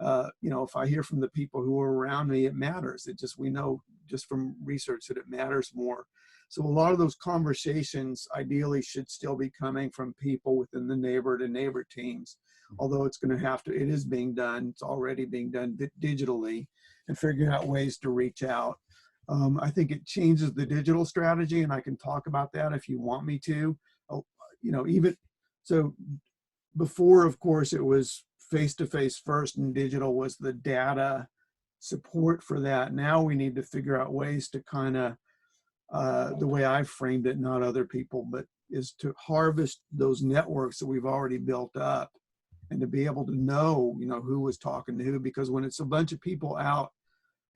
if I hear from the people who are around me, it matters. We know just from research that it matters more. So a lot of those conversations ideally should still be coming from people within the neighbor to neighbor teams, although it is being done. It's already being done digitally, and figuring out ways to reach out. I think it changes the digital strategy, and I can talk about that if you want me to. Oh, even so, before, of course, it was face-to-face first, and digital was the data support for that. Now we need to figure out ways to kind of, the way I framed it, not other people, but is to harvest those networks that we've already built up, and to be able to know, who was talking to who, because when it's a bunch of people out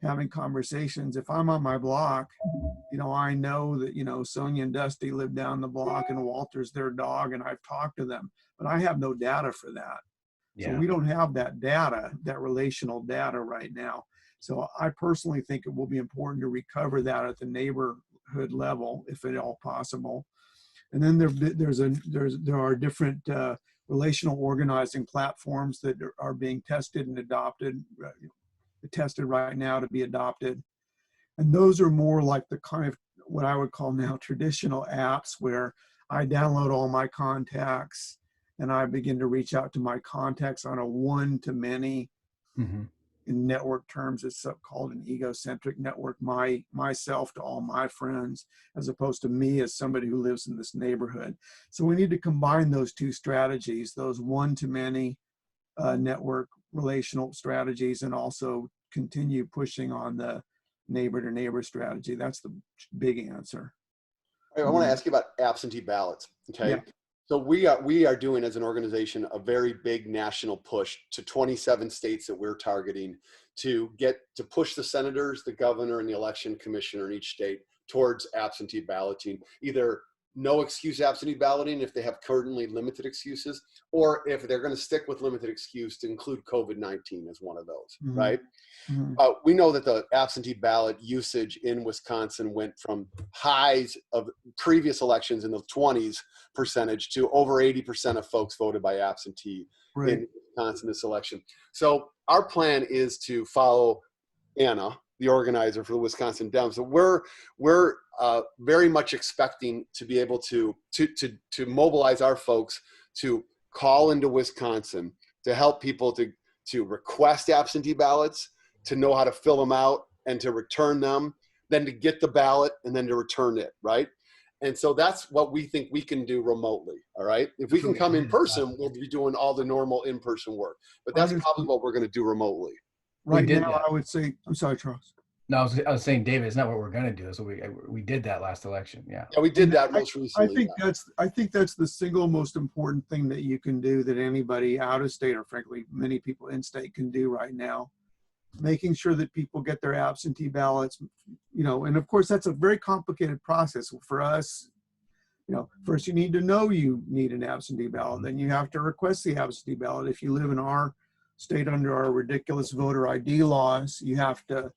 having conversations, if I'm on my block, I know that, Sonia and Dusty live down the block and Walter's their dog, and I've talked to them, but I have no data for that. So yeah, we don't have that data, that relational data right now. So I personally think it will be important to recover that at the neighborhood level, if at all possible. And then there are different relational organizing platforms that are being tested and tested right now to be adopted. And those are more like the kind of what I would call now traditional apps, where I download all my contacts and I begin to reach out to my contacts on a one-to-many. hmm In network terms, it's called an egocentric network, myself to all my friends, as opposed to me as somebody who lives in this neighborhood. So we need to combine those two strategies, those one-to-many network relational strategies, and also continue pushing on the neighbor to neighbor strategy. That's the big answer. I want to ask you about absentee ballots. Yeah, Okay. So we are doing as an organization a very big national push to 27 states that we're targeting to push the senators, the governor, and the election commissioner in each state towards absentee balloting, either no excuse absentee balloting if they have currently limited excuses, or if they're going to stick with limited excuse, to include COVID-19 as one of those, Mhm. right? Mhm. We know that the absentee ballot usage in Wisconsin went from highs of previous elections in the 20s percentage to over 80% of folks voted by absentee Right. in Wisconsin this election. So our plan is to follow Anna, the organizer for the Wisconsin Dems. So we're very much expecting to be able to mobilize our folks to call into Wisconsin to help people to request absentee ballots, to know how to fill them out and to return them, then to get the ballot and then to return it, right? And so that's what we think we can do remotely, all right? If we can come in person, we'll be doing all the normal in-person work. But that's probably what we're going to do remotely. Right did now, that. I would say, I'm sorry, Charles. No, I was saying, David, it's not what we're going to do. So we did that last election. Yeah. Yeah, we did And that most recently. I think that's the single most important thing that you can do, that anybody out of state, or frankly, many people in state, can do right now. Making sure that people get their absentee ballots, you know, and of course that's a very complicated process for us. You know, first you need to know you need an absentee ballot, then you have to request the absentee ballot. If you live in our state under our ridiculous voter ID laws, you have to,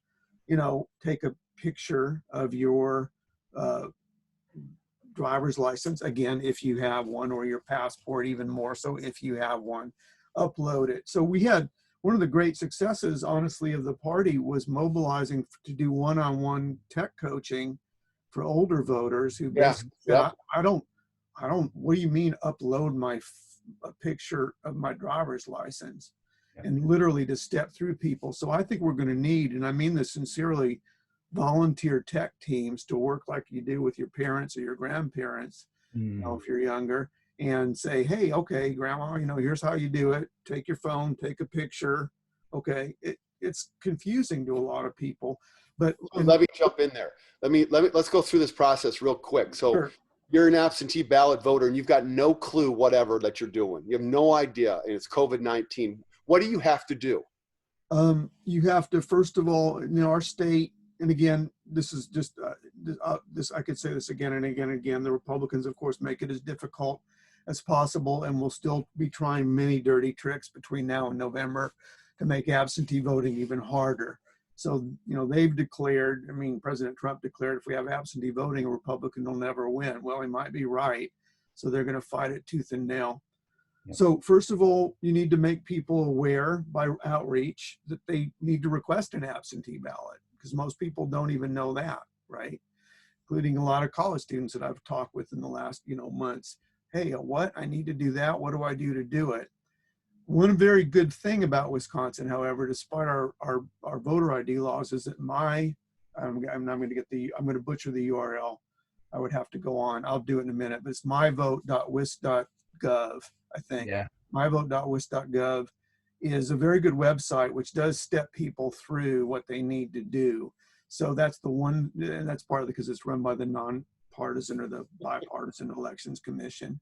you know, take a picture of your driver's license, again, if you have one, or your passport, even more so if you have one, upload it. So we had one of the great successes, honestly, of the party was mobilizing to do one-on-one tech coaching for older voters who basically said, I don't, what do you mean upload a picture of my driver's license? And literally to step through people. So I think we're going to need, and I mean this sincerely, volunteer tech teams to work like you do with your parents or your grandparents, you know, if you're younger, and say, hey, okay, grandma, you know, here's how you do it. Take your phone, take a picture. Okay. It's confusing to a lot of people, but let me jump in there. Let's go through this process real quick. So sure. You're an absentee ballot voter and you've got no clue whatever that you're doing. You have no idea, and it's COVID-19. What do you have to do? You have to, first of all, in our state, and again, this is just this. I could say this again and again and again. The Republicans, of course, make it as difficult as possible, and will still be trying many dirty tricks between now and November to make absentee voting even harder. So, you know, they've declared. I mean, President Trump declared if we have absentee voting, a Republican will never win. Well, he might be right. So they're going to fight it tooth and nail. So first of all, you need to make people aware by outreach that they need to request an absentee ballot, because most people don't even know that, right? Including a lot of college students that I've talked with in the last, you know, months. Hey, what? I need to do that. What do I do to do it? One very good thing about Wisconsin, however, despite our voter ID laws, is that I'm going to butcher the URL. I would have to go on. I'll do it in a minute, but it's myvote.wis.gov. I think myvote.wis.gov is a very good website which does step people through what they need to do. So that's the one, and that's partly because it's run by the nonpartisan or the bipartisan elections commission.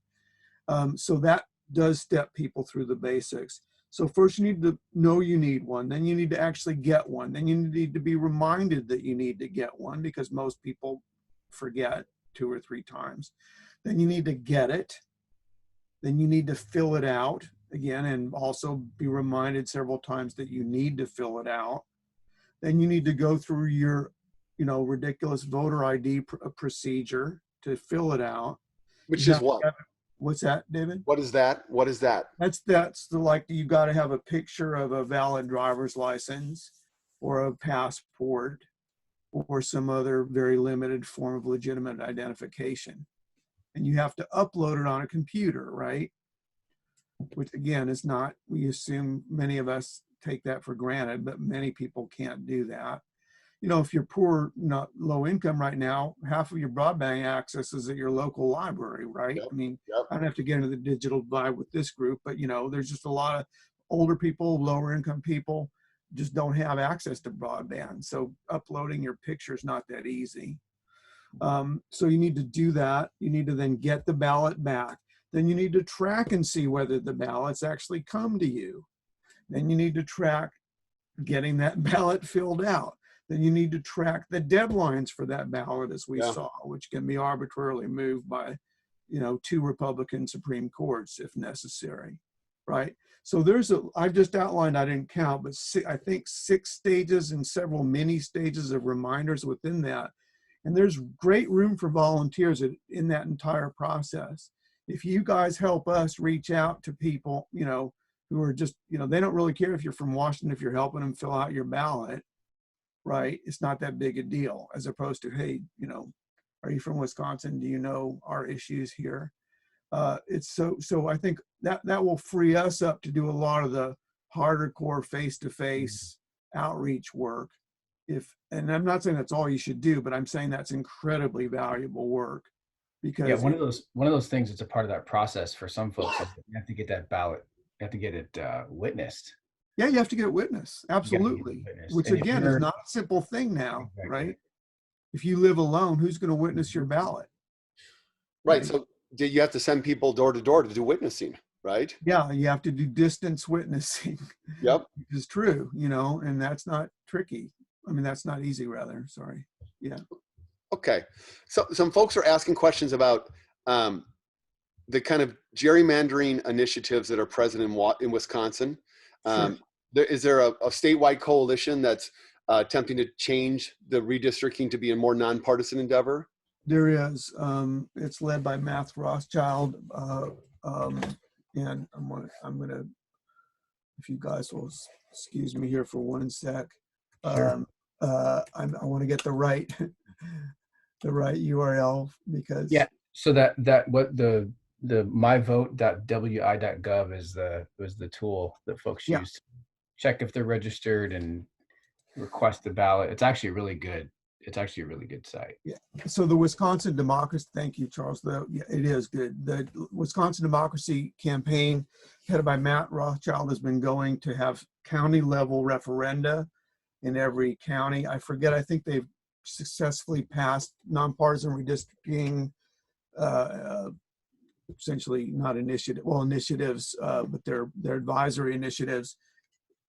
So that does step people through the basics. So first you need to know you need one, then you need to actually get one, then you need to be reminded that you need to get one, because most people forget 2 or 3 times. Then you need to get it. Then you need to fill it out again, and also be reminded several times that you need to fill it out. Then you need to go through your, you know, ridiculous voter ID procedure to fill it out. Which is what? What's that, David? What is that? What is that? That's the, like, you got to have a picture of a valid driver's license or a passport or some other very limited form of legitimate identification. And you have to upload it on a computer, right? Which again is not, we assume, many of us take that for granted, but many people can't do that. You know, if you're poor, not low income right now, half of your broadband access is at your local library, right? I mean, I don't have to get into the digital divide with this group, but you know, there's just a lot of older people, lower income people just don't have access to broadband. So uploading your picture is not that easy. So you need to do that. You need to then get the ballot back. Then you need to track and see whether the ballots actually come to you. Then you need to track getting that ballot filled out. Then you need to track the deadlines for that ballot, as we saw, which can be arbitrarily moved by 2 Republican Supreme Courts if necessary, right? So I've just outlined, I didn't count, but I think 6 stages and several mini stages of reminders within that. And there's great room for volunteers in that entire process. If you guys help us reach out to people, who are just, they don't really care if you're from Washington, if you're helping them fill out your ballot, right? It's not that big a deal, as opposed to, hey, are you from Wisconsin? Do you know our issues here? It's so I think that will free us up to do a lot of the harder core face-to-face outreach work. And I'm not saying that's all you should do, but I'm saying that's incredibly valuable work, because Yeah, one of those things that's a part of that process for some folks is that you have to get that ballot, you have to get it witnessed. yeah, you have to get a witness, You gotta get it absolutely, witnessed. which And if again is you're not a simple thing now, exactly. right? If you live alone, who's going to witness your ballot? Right. So you have to send people door to door to do witnessing, right? Yeah, you have to do distance witnessing, Yep. which is true, and that's not tricky. I mean, that's not easy, rather. Sorry. Yeah. Okay. So some folks are asking questions about the kind of gerrymandering initiatives that are present in Wisconsin. Sure. Is there a statewide coalition that's attempting to change the redistricting to be a more nonpartisan endeavor? There is. It's led by Matt Rothschild, and I'm gonna, if you guys will excuse me here for one sec. Sure. I want to get the right the right URL, because Yeah. So that what the myvote.wi.gov is the tool that folks yeah. use to check if they're registered and request the ballot. It's actually really good. It's actually a really good site. Yeah. So the Wisconsin Democracy, thank you, Charles. Yeah, it is good. The Wisconsin Democracy Campaign, headed by Matt Rothschild, has been going to have county level referenda in every county. I forget, I think they've successfully passed nonpartisan redistricting, essentially not initiatives, but they're advisory initiatives.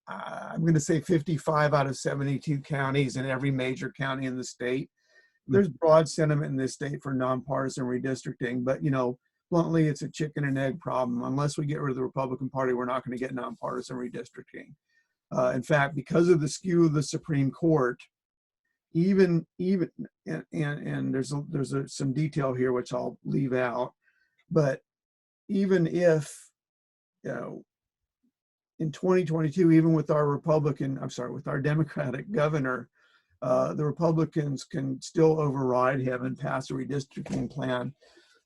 I'm going to say 55 out of 72 counties in every major county in the state. There's broad sentiment in this state for nonpartisan redistricting, but bluntly, it's a chicken and egg problem. Unless we get rid of the Republican Party, we're not going to get nonpartisan redistricting. In fact, because of the skew of the Supreme Court, even and there's some detail here which I'll leave out, but even if in 2022, even with our with our Democratic governor, the Republicans can still override him and pass a redistricting plan.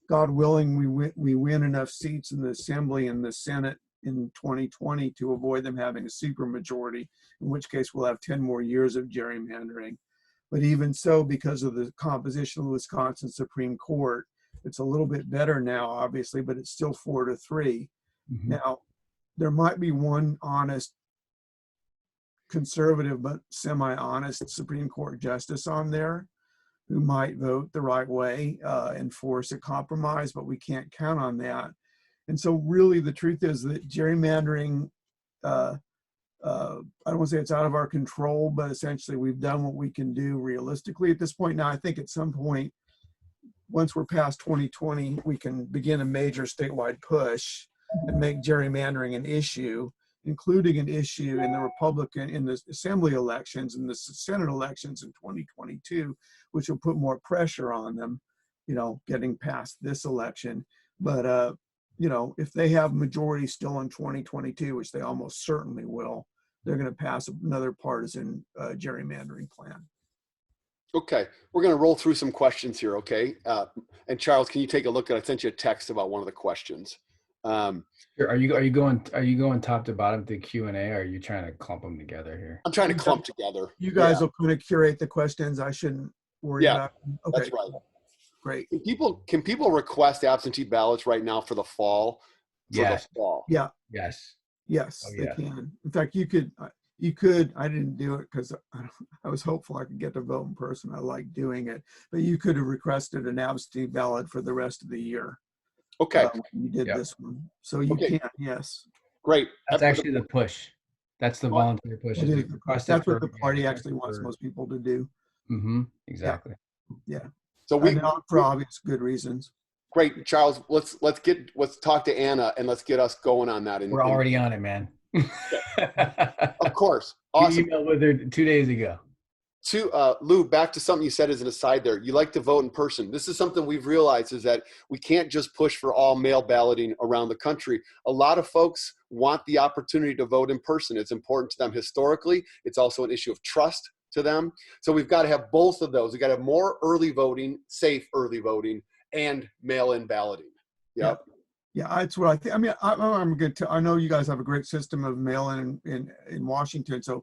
God willing, we win enough seats in the Assembly and the Senate in 2020 to avoid them having a supermajority, in which case we'll have 10 more years of gerrymandering. But even so, because of the composition of the Wisconsin Supreme Court, it's a little bit better now, obviously, but it's still 4-3. Mm-hmm. Now, there might be one honest, conservative, but semi-honest Supreme Court justice on there who might vote the right way and force a compromise, but we can't count on that. And so really the truth is that gerrymandering, I don't want to say it's out of our control, but essentially we've done what we can do realistically at this point. Now, I think at some point, once we're past 2020, we can begin a major statewide push and make gerrymandering an issue, including an issue in the Assembly elections and the Senate elections in 2022, which will put more pressure on them, getting past this election. But, if they have majority still in 2022, which they almost certainly will, they're going to pass another partisan gerrymandering plan. Okay, we're going to roll through some questions here, okay? And Charles, can you take a look? I sent you a text about one of the questions. Are you going top to bottom through Q&A, or are you trying to clump them together here? I'm trying to clump together. You guys will kind of curate the questions. I shouldn't worry about them. Okay, that's right. Great. Can people request absentee ballots right now for the fall? Yes. The fall. Yeah. Yes. Yes, Oh, they yeah. can. In fact, you could, I didn't do it because I was hopeful I could get to vote in person. I like doing it, but you could have requested an absentee ballot for the rest of the year. Okay. You did this one. So you can, yes. Great. That's actually the push. That's the volunteer push. That's what the party actually wants most people to do. Mm-hmm. Exactly. Yeah. So for obvious good reasons. Great, Charles. Let's talk to Anna and let's get us going on that. We're already on it, man. Of course. We Awesome. emailed with her 2 days ago. Lew, back to something you said as an aside there. You like to vote in person. This is something we've realized is that we can't just push for all mail balloting around the country. A lot of folks want the opportunity to vote in person. It's important to them historically. It's also an issue of trust to them. So we've got to have both of those. We've got to have more early voting, safe early voting, and mail-in balloting. Yep. Yeah, that's what I think. I mean, I'm good to, I know you guys have a great system of mail-in in Washington, so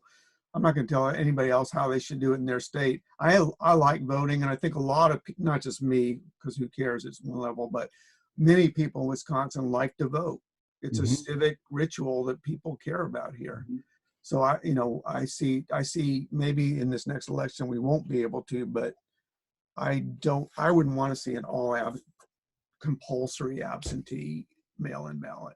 I'm not going to tell anybody else how they should do it in their state. I like voting, and I think a lot of, not just me, because who cares, it's one level, but many people in Wisconsin like to vote. It's a civic ritual that people care about here. So I see maybe in this next election we won't be able to, but I wouldn't want to see an compulsory absentee mail-in ballot.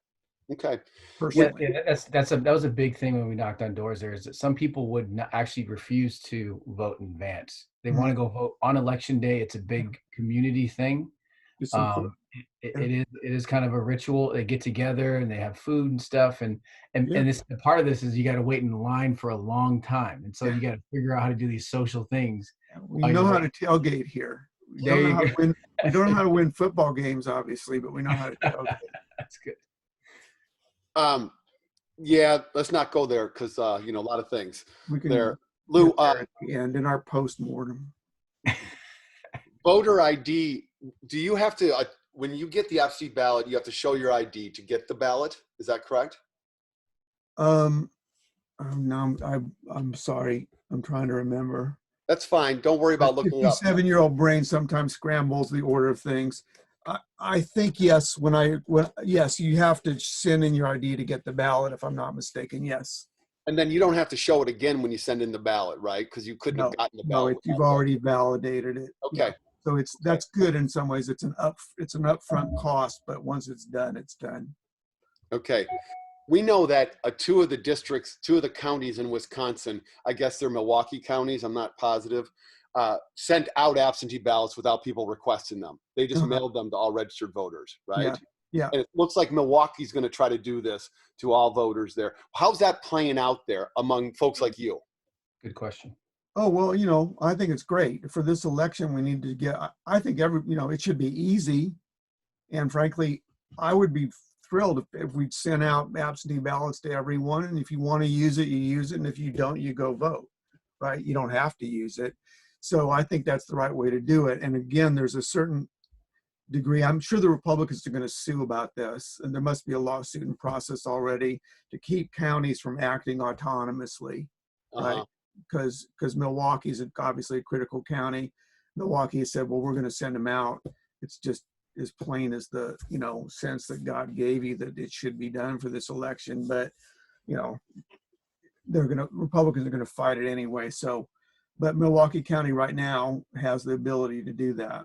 Okay. Personally. Yeah, that was a big thing when we knocked on doors there, is that some people would not actually refuse to vote in advance. They want to go vote on election day. It's a big community thing. It is kind of a ritual. They get together and they have food and stuff, and this part of this is you got to wait in line for a long time, and so you got to figure out how to do these social things. We know how to tailgate here. We don't know how to win football games, obviously, but we know how to tailgate. That's good. Yeah, let's not go there because a lot of things We can there. Lew, at the end in our post-mortem. Voter ID. Do you have to when you get the absentee ballot, you have to show your ID to get the ballot? Is that correct? No, I'm sorry. I'm trying to remember. That's fine. Don't worry about looking it up. 57-year-old brain sometimes scrambles the order of things. I think yes. Yes, you have to send in your ID to get the ballot, if I'm not mistaken. Yes. And then you don't have to show it again when you send in the ballot, right? Because you couldn't have gotten the ballot. No, you've already validated it. Okay. Yeah. So that's good in some ways. It's an upfront cost, but once it's done, it's done. Okay. We know that two of the counties in Wisconsin, I guess they're Milwaukee counties, I'm not positive, sent out absentee ballots without people requesting them. They just mailed them to all registered voters, right? Yeah. And it looks like Milwaukee's going to try to do this to all voters there. How's that playing out there among folks like you? Good question. Oh, well, I think it's great. For this election, we need to I think it should be easy. And frankly, I would be thrilled if we'd send out absentee ballots to everyone. And if you want to use it, you use it. And if you don't, you go vote, right? You don't have to use it. So I think that's the right way to do it. And again, there's a certain degree, I'm sure the Republicans are going to sue about this. And there must be a lawsuit in process already to keep counties from acting autonomously, right? Because Milwaukee is obviously a critical county. Milwaukee has said, well, we're going to send them out. It's just as plain as the sense that God gave you that it should be done for this election. But Republicans are going to fight it anyway. So, but Milwaukee County right now has the ability to do that.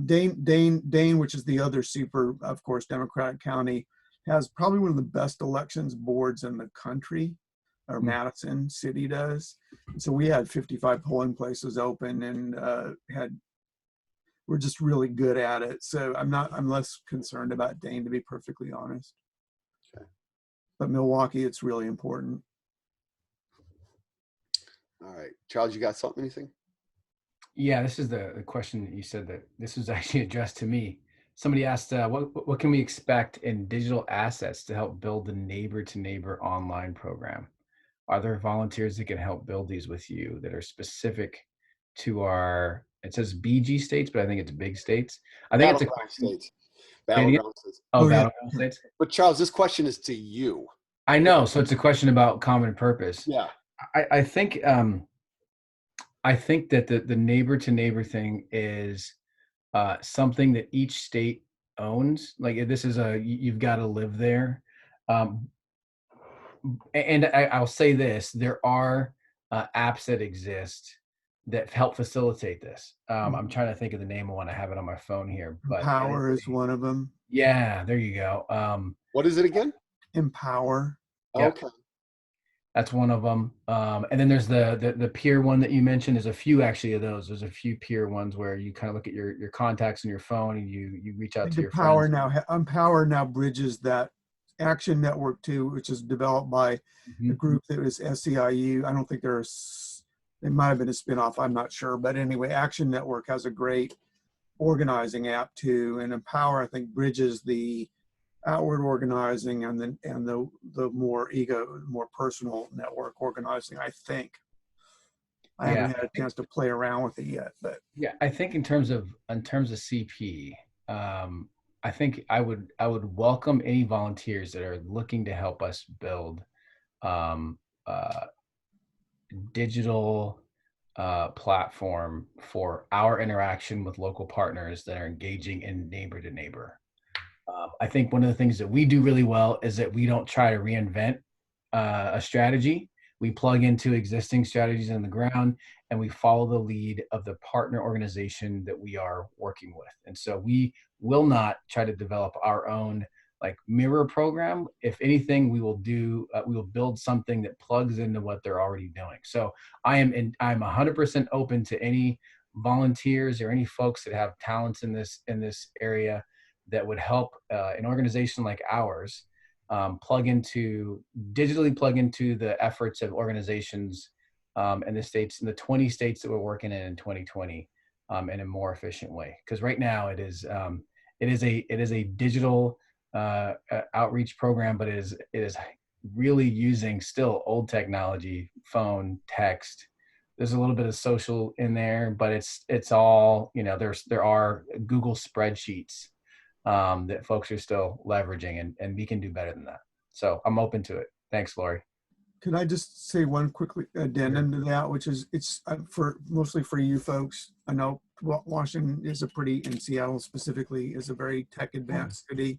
Dane, which is the other super, of course, Democratic county, has probably one of the best elections boards in the country. Or Madison City does. So we had 55 polling places open and we're just really good at it. So I'm less concerned about Dane, to be perfectly honest. Okay. But Milwaukee, it's really important. All right, Charles, you got anything? Yeah, this is the question that you said that this was actually addressed to me. Somebody asked, what can we expect in digital assets to help build the neighbor-to-neighbor online program? Are there volunteers that can help build these with you that are specific to our, it says BG states, but I think it's big states. I think it's a question. States. Battleground states. Oh, battleground states. But Charles, this question is to you. I know. So it's a question about common purpose. Yeah. I think that the neighbor to neighbor thing is something that each state owns. Like this is you've got to live there. And I'll say this, there are apps that exist that help facilitate this. I'm trying to think of the name of one. I have it on my phone here. But Empower is one of them. Yeah, there you go. What is it again? Empower. Okay. That's one of them. And then there's the peer one that you mentioned. There's a few actually of those. There's a few peer ones where you kind of look at your contacts on your phone and you reach I out think to your friends. Empower now bridges that action network too, which is developed by a Mhm. group that was SEIU. I don't think it might have been a spinoff. I'm not sure, but anyway, Action Network has a great organizing app too, and Empower I think bridges the outward organizing and the more personal network organizing. I think I Yeah, haven't had a chance to play around with it yet, but yeah. I think in terms of CP, I think I would welcome any volunteers that are looking to help us build um, uh, digital platform for our interaction with local partners that are engaging in neighbor to neighbor. I think one of the things that we do really well is that we don't try to reinvent a strategy. We plug into existing strategies on the ground and we follow the lead of the partner organization that we are working with. And so we will not try to develop our own like mirror program. If anything, we will build something that plugs into what they're already doing. So I'm 100% open to any volunteers or any folks that have talents in this area that would help an organization like ours digitally plug into the efforts of organizations in the 20 states that we're working in 2020 in a more efficient way. Because right now it is a digital outreach program, but it is really using still old technology, phone, text. There's a little bit of social in there, but it's all, there are Google spreadsheets that folks are still leveraging, and we can do better than that. So I'm open to it. Thanks, Lori. can I just say one quick Sure. addendum to that, which is it's for mostly for you folks. I know Washington is and Seattle specifically is a very tech advanced city.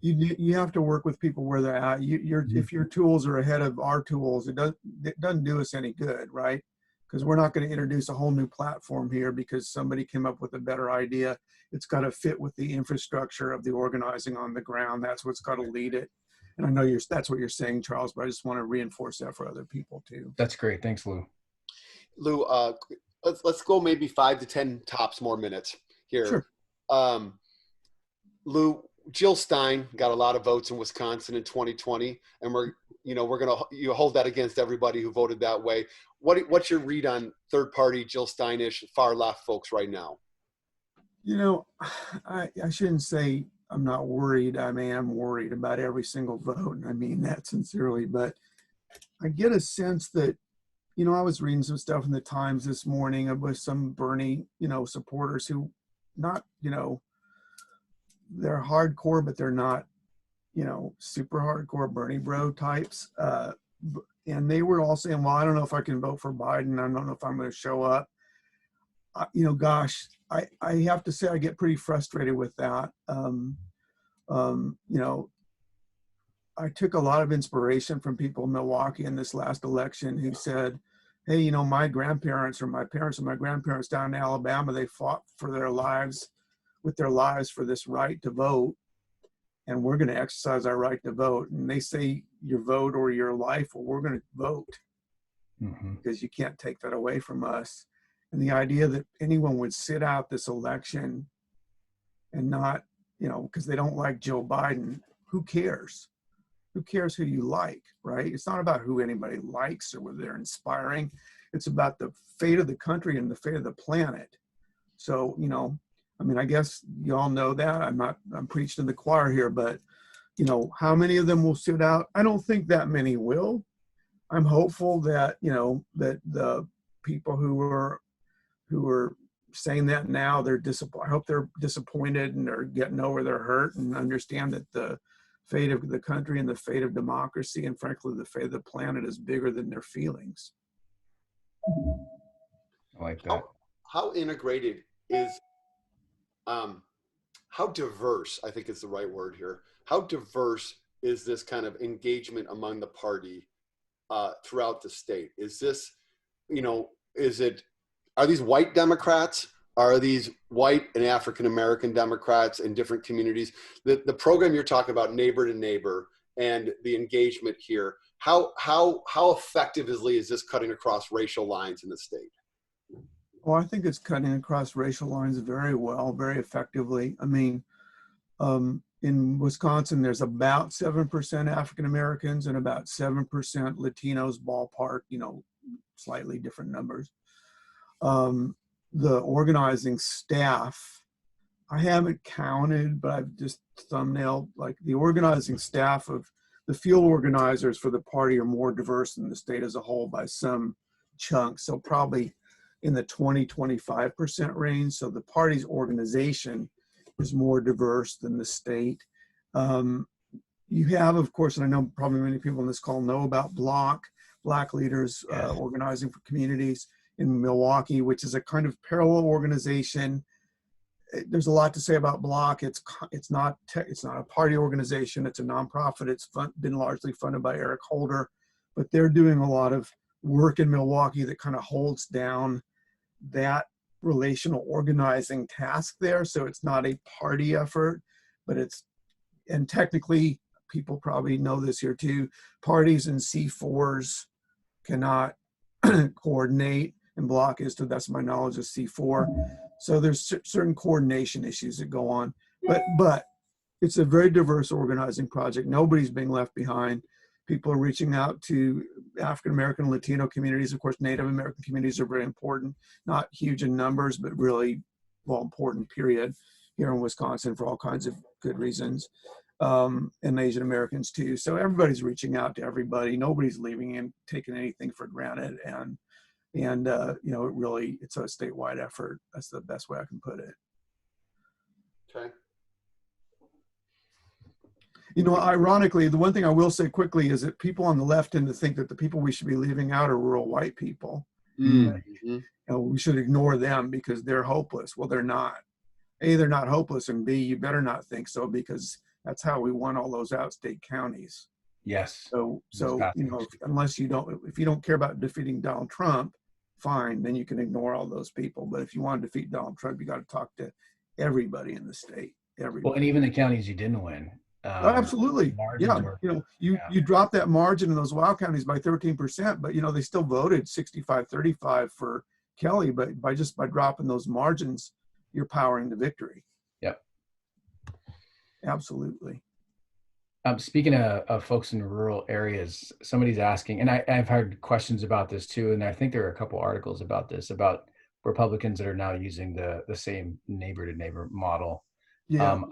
You have to work with people where they're at. Mhm. If your tools are ahead of our tools, it doesn't do us any good, right? Because we're not going to introduce a whole new platform here because somebody came up with a better idea. It's got to fit with the infrastructure of the organizing on the ground. That's what's got to lead it. And I know that's what you're saying, Charles, but I just want to reinforce that for other people too. That's great. Thanks, Lou. Lou, let's go maybe 5 to 10 tops more minutes here. Sure. Um, Lou, Jill Stein got a lot of votes in Wisconsin in 2020, and we're gonna you hold that against everybody who voted that way. What's your read on third party Jill Steinish far left folks right now? You know, I shouldn't say I'm not worried. I mean, I'm worried about every single vote. And I mean that sincerely, but I get a sense that, I was reading some stuff in the Times this morning with some Bernie, supporters who not, they're hardcore, but they're not, super hardcore Bernie bro types. And they were all saying, well, I don't know if I can vote for Biden. I don't know if I'm going to show up. Gosh, I have to say I get pretty frustrated with that. Um, you know, I took a lot of inspiration from people in Milwaukee in this last election who said, hey, my grandparents or my parents or my grandparents down in Alabama, they fought for their lives with their lives for this right to vote. And we're going to exercise our right to vote. And they say your vote or your life, well, we're going to vote Hmm. because you can't take that away from us. And the idea that anyone would sit out this election and not, because they don't like Joe Biden, who cares? Who cares who you like, right? It's not about who anybody likes or whether they're inspiring. It's about the fate of the country and the fate of the planet. So, I mean, I guess you all know that. I'm preaching to the choir here, but, how many of them will sit out? I don't think that many will. I'm hopeful that, that the people who are saying that now, they're disappointed. I hope they're disappointed and are getting over their hurt and understand that the fate of the country and the fate of democracy and frankly the fate of the planet is bigger than their feelings. I like that. How integrated is um, how diverse, I think is the right word here. How diverse is this kind of engagement among the party throughout the state? Is this, are these white Democrats? Are these white and African American Democrats in different communities? The program you're talking about, neighbor to neighbor, and the engagement here. How effectively is this cutting across racial lines in the state? Well, I think it's cutting across racial lines very well, very effectively. I mean, in Wisconsin, there's about 7% African Americans and about 7% Latinos, ballpark, you know, slightly different numbers. The organizing staff, I haven't counted, but I've just thumbnailed, like the organizing staff of the field organizers for the party are more diverse than the state as a whole by some chunk. So probably in the 20-25% range. So the party's organization is more diverse than the state. You have, of course, and I know probably many people on this call know about Black leaders organizing for communities in Milwaukee, which is a kind of parallel organization. There's a lot to say about Block. It's not a party organization. It's a nonprofit. It's been largely funded by Eric Holder, but they're doing a lot of work in Milwaukee that kind of holds down that relational organizing task there. So it's not a party effort, but and technically, people probably know this here too, parties and C4s cannot coordinate, and Block is, to the best of my knowledge, a C4. So there's certain coordination issues that go on, but it's a very diverse organizing project. Nobody's being left behind. People are reaching out to African American, Latino communities. Of course, Native American communities are very important, not huge in numbers, but really, well, important, period, here in Wisconsin for all kinds of good reasons. And Asian Americans too. So everybody's reaching out to everybody. Nobody's leaving and taking anything for granted. And you know, it's a statewide effort. That's the best way I can put it. Okay. You know, ironically, the one thing I will say quickly is that people on the left tend to think that the people we should be leaving out are rural white people. Mm-hmm. You know, we should ignore them because they're hopeless. Well, they're not. A, they're not hopeless, and B, you better not think so, because that's how we won all those outstate counties. Yes. So you know, if you don't care about defeating Donald Trump, fine, then you can ignore all those people. But if you want to defeat Donald Trump, you got to talk to everybody in the state. Everybody. Well, and even the counties you didn't win. Oh, absolutely. Yeah. You know, you drop that margin in those wild counties by 13%, but you know, they still voted 65-35 for Kelly, but by dropping those margins, you're powering the victory. Yep. Absolutely. Speaking of folks in rural areas, somebody's asking, and I've heard questions about this too, and I think there are a couple articles about this, about Republicans that are now using the same neighbor to neighbor model. Yeah.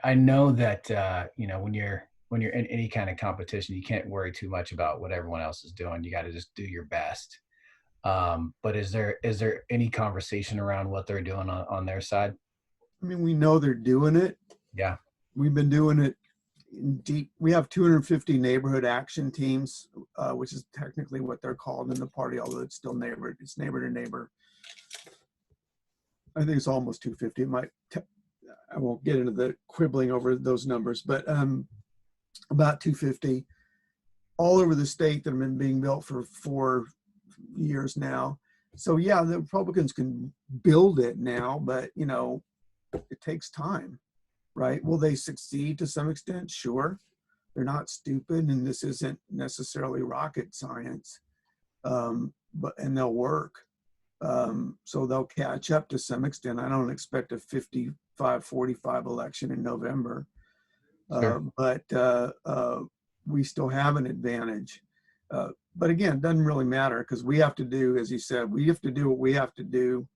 I know that you know, when you're in any kind of competition, you can't worry too much about what everyone else is doing. You got to just do your best. But is there any conversation around what they're doing on their side? I mean, we know they're doing it. Yeah. We've been doing it deep. We have 250 neighborhood action teams, which is technically what they're called in the party, although it's still neighbor to neighbor. I think it's almost 250. I won't get into the quibbling over those numbers, but about 250 all over the state that have been being built for 4 years now. So yeah, the Republicans can build it now, but you know, it takes time, right? Will they succeed to some extent? Sure. They're not stupid, and this isn't necessarily rocket science, and they'll work. So they'll catch up to some extent. I don't expect a 55-45 election in November, Sure. but we still have an advantage. But again, it doesn't really matter, because we have to do, as you said, we have to do what we have to do.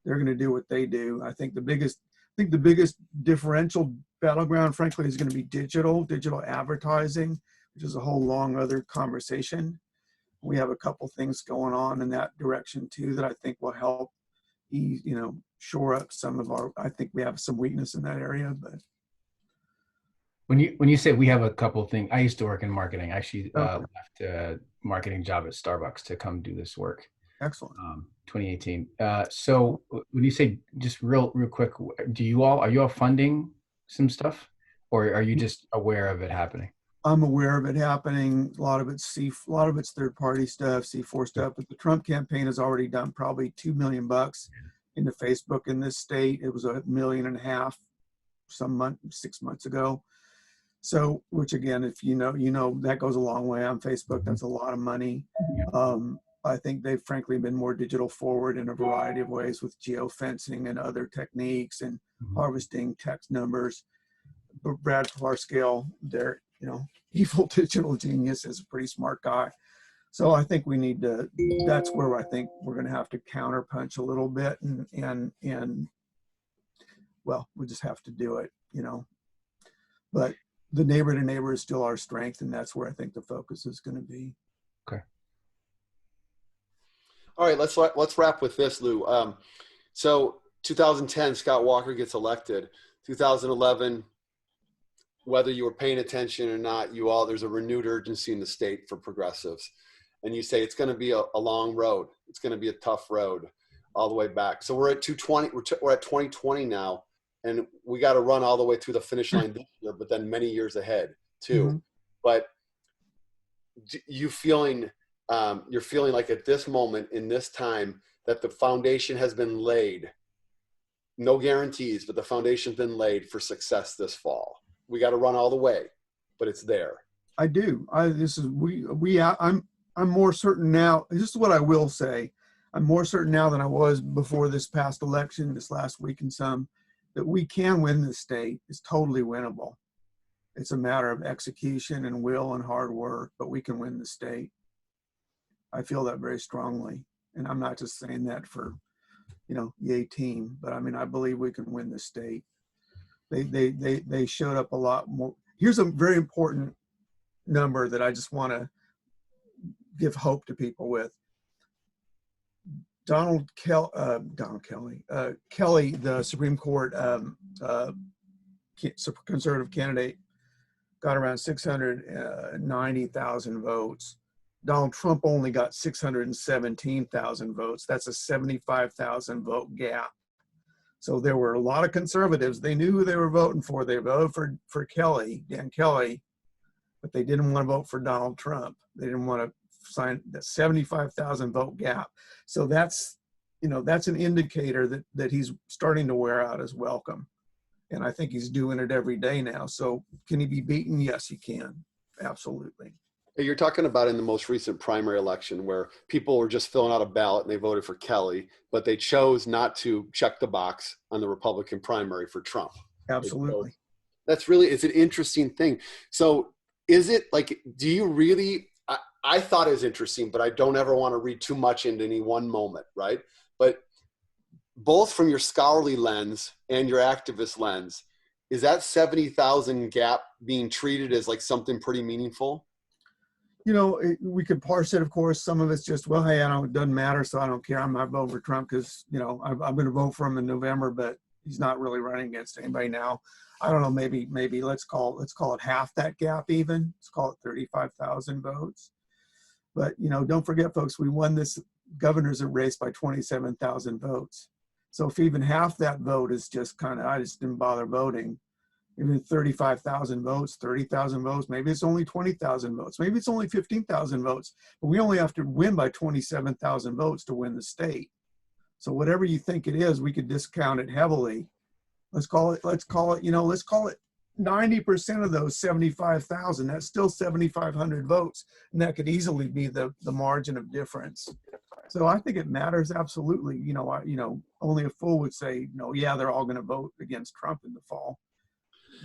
They're going to do what they do. I think the biggest differential battleground, frankly, is going to be digital advertising, which is a whole long other conversation. We have a couple things going on in that direction too that I think will help shore up some of our, I think we have some weakness in that area. But when you say we have a couple of things, I used to work in marketing. I actually left a marketing job at Starbucks to come do this work. Excellent. 2018. So when you say, just real quick, are you all funding some stuff, or are you just aware of it happening? I'm aware of it happening. A lot of it's third-party stuff, C4 stuff. But the Trump campaign has already done probably $2 million into Facebook in this state. It was $1.5 million 6 months ago. So, which again, if that goes a long way on Facebook. That's a lot of money. I think they've frankly been more digital forward in a variety of ways with geofencing and other techniques and harvesting text numbers. But Brad Parscale, their evil digital genius, is a pretty smart guy. So I think we need to. That's where I think we're going to have to counterpunch a little bit, and well, we just have to do it, But the neighbor to neighbor is still our strength, and that's where I think the focus is going to be. Okay. All right, let's wrap with this, Lew. So 2010, Scott Walker gets elected. 2011, whether you were paying attention or not, there's a renewed urgency in the state for progressives. And you say it's going to be a long road. It's going to be a tough road all the way back. So we're at 220. We're at 2020 now, and we got to run all the way through the finish line this year, but then many years ahead too. Mm-hmm. But you're feeling like at this moment in this time that the foundation has been laid. No guarantees, but the foundation's been laid for success this fall. We got to run all the way, but it's there. I do. I'm more certain now. This is what I will say. I'm more certain now than I was before this past election, this last week and some, that we can win the state. It's totally winnable. It's a matter of execution and will and hard work, but we can win the state. I feel that very strongly. And I'm not just saying that for, yay team, but I mean, I believe we can win the state. They showed up a lot more. Here's a very important number that I just want to give hope to people with. Kelly, the Supreme Court conservative candidate, got around 690,000 votes. Donald Trump only got 617,000 votes. That's a 75,000 vote gap. So there were a lot of conservatives. They knew who they were voting for. They voted for Dan Kelly, but they didn't want to vote for Donald Trump. They didn't want to sign that 75,000 vote gap. So that's an indicator that he's starting to wear out his welcome. And I think he's doing it every day now. So can he be beaten? Yes, he can. Absolutely. You're talking about in the most recent primary election where people were just filling out a ballot and they voted for Kelly, but they chose not to check the box on the Republican primary for Trump. Absolutely. It's an interesting thing. So is it like, do you really, I thought it was interesting, but I don't ever want to read too much into any one moment, right? But both from your scholarly lens and your activist lens, is that 70,000 gap being treated as like something pretty meaningful? We could parse it, of course. Some of it's just, well, hey, it doesn't matter, so I don't care. I'm not voting for Trump because, I'm going to vote for him in November, but he's not really running against anybody now. I don't know, maybe let's call it half that gap even. Let's call it 35,000 votes. But, don't forget, folks, we won this governor's race by 27,000 votes. So if even half that vote is just I just didn't bother voting, even 35,000 votes, 30,000 votes, maybe it's only 20,000 votes, maybe it's only 15,000 votes, but we only have to win by 27,000 votes to win the state. So whatever you think it is, we could discount it heavily. Let's call it 90% of those 75,000. That's still 7,500 votes, and that could easily be the margin of difference. So I think it matters absolutely. Only a fool would say, yeah, they're all going to vote against Trump in the fall.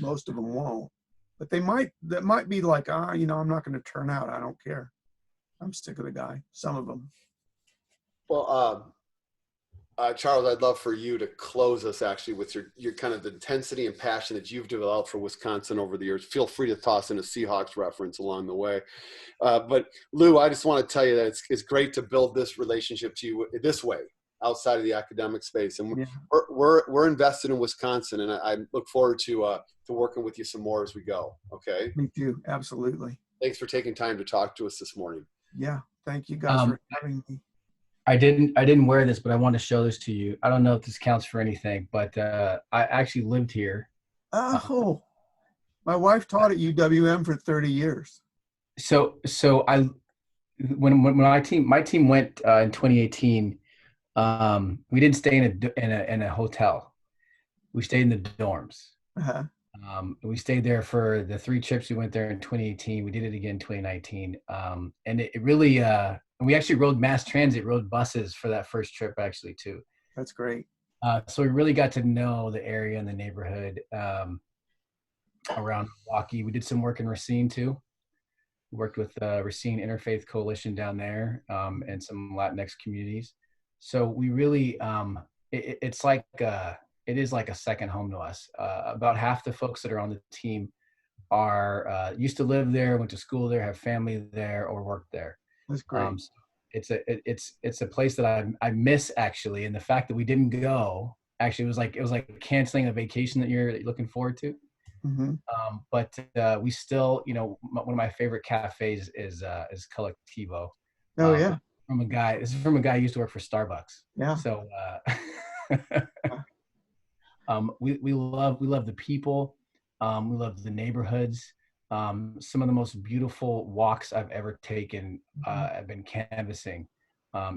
Most of them won't, but that might be like, I'm not going to turn out. I don't care. I'm sick of the guy. Some of them. Well, Charles, I'd love for you to close us actually with your kind of the intensity and passion that you've developed for Wisconsin over the years. Feel free to toss in a Seahawks reference along the way. But Lew, I just want to tell you that it's great to build this relationship to you this way, outside of the academic space. And we're invested in Wisconsin, and I look forward to working with you some more as we go. Okay. Me too. Absolutely. Thanks for taking time to talk to us this morning. Yeah. Thank you guys for having me. I didn't wear this, but I want to show this to you. I don't know if this counts for anything, but I actually lived here. Oh, my wife taught at UWM for 30 years. So when my team went in 2018, we didn't stay in a hotel. We stayed in the dorms. Uh-huh. We stayed there for the 3 trips. We went there in 2018. We did it again in 2019. And it really, and we actually rode mass transit, rode buses for that first trip actually too. That's great. So we really got to know the area and the neighborhood around Milwaukee. We did some work in Racine too. We worked with Racine Interfaith Coalition down there and some Latinx communities. So we really, it's like, it is like a second home to us. About half the folks that are on the team are used to live there, went to school there, have family there, or worked there. That's great. So it's a place that I miss actually, and the fact that we didn't go actually it was like canceling a vacation that you're looking forward to. Mm-hmm. But we still, one of my favorite cafes is Collectivo. Oh yeah. This is from a guy who used to work for Starbucks. Yeah. So we love the people. We love the neighborhoods. Some of the most beautiful walks I've ever taken. I've been canvassing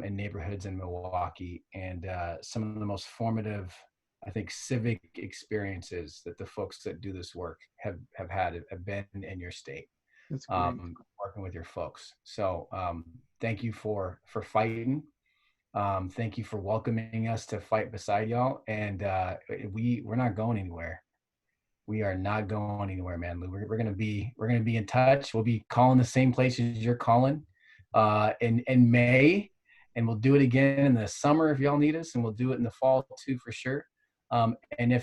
in neighborhoods in Milwaukee, and some of the most formative, I think, civic experiences that the folks that do this work have been in your state. That's great. Working with your folks. So thank you for fighting. Thank you for welcoming us to fight beside y'all. And we're not going anywhere. We are not going anywhere, man. We're gonna be in touch. We'll be calling the same places you're calling in May, and we'll do it again in the summer if y'all need us, and we'll do it in the fall too for sure. And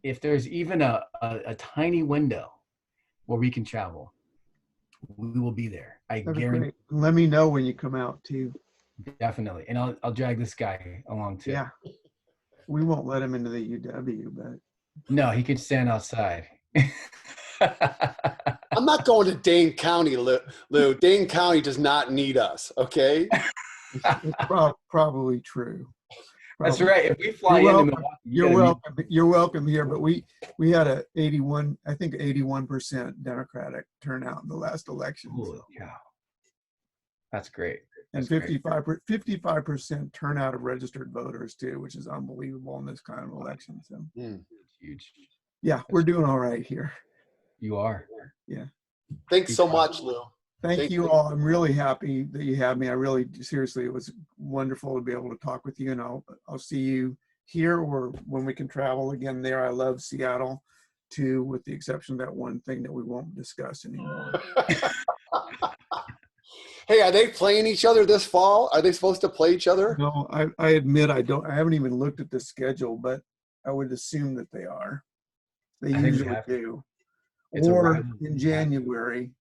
if there's even a tiny window where we can travel, we will be there. I guarantee. Let me know when you come out too. Definitely, and I'll drag this guy along too. Yeah, we won't let him into the UW, but no, he could stand outside. I'm not going to Dane County, Lew. Dane County does not need us. Okay. it's probably true. That's right. If we fly into Milwaukee, you're welcome. You're welcome here. But we had a 81% Democratic turnout in the last election. Holy cow. That's great. And 55% turnout of registered voters too, which is unbelievable in this kind of election. So huge. Yeah, we're doing all right here. You are. Yeah. Thanks so much, Lew. Thank you all. I'm really happy that you have me. I really, seriously, it was wonderful to be able to talk with you, and I'll see you here or when we can travel again there. I love Seattle too, with the exception of that one thing that we won't discuss anymore. Hey, are they playing each other this fall? Are they supposed to play each other? No, I admit I haven't even looked at the schedule, but I would assume that they are. They usually do. Or in January.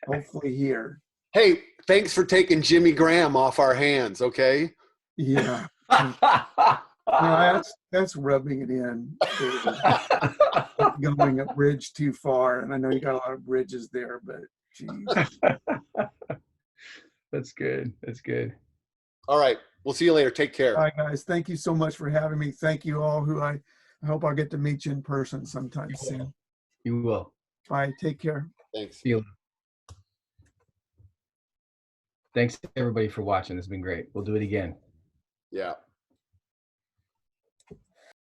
Hopefully here. Hey, thanks for taking Jimmy Graham off our hands, okay? Yeah. No, that's rubbing it in. Going a bridge too far, and I know you got a lot of bridges there, but geez. That's good. That's good. All right. We'll see you later. Take care. All right, guys. Thank you so much for having me. Thank you all who I hope I'll get to meet you in person sometime soon. You will. Bye. Take care. Thanks. See you. Thanks everybody for watching. It's been great. We'll do it again. Yeah.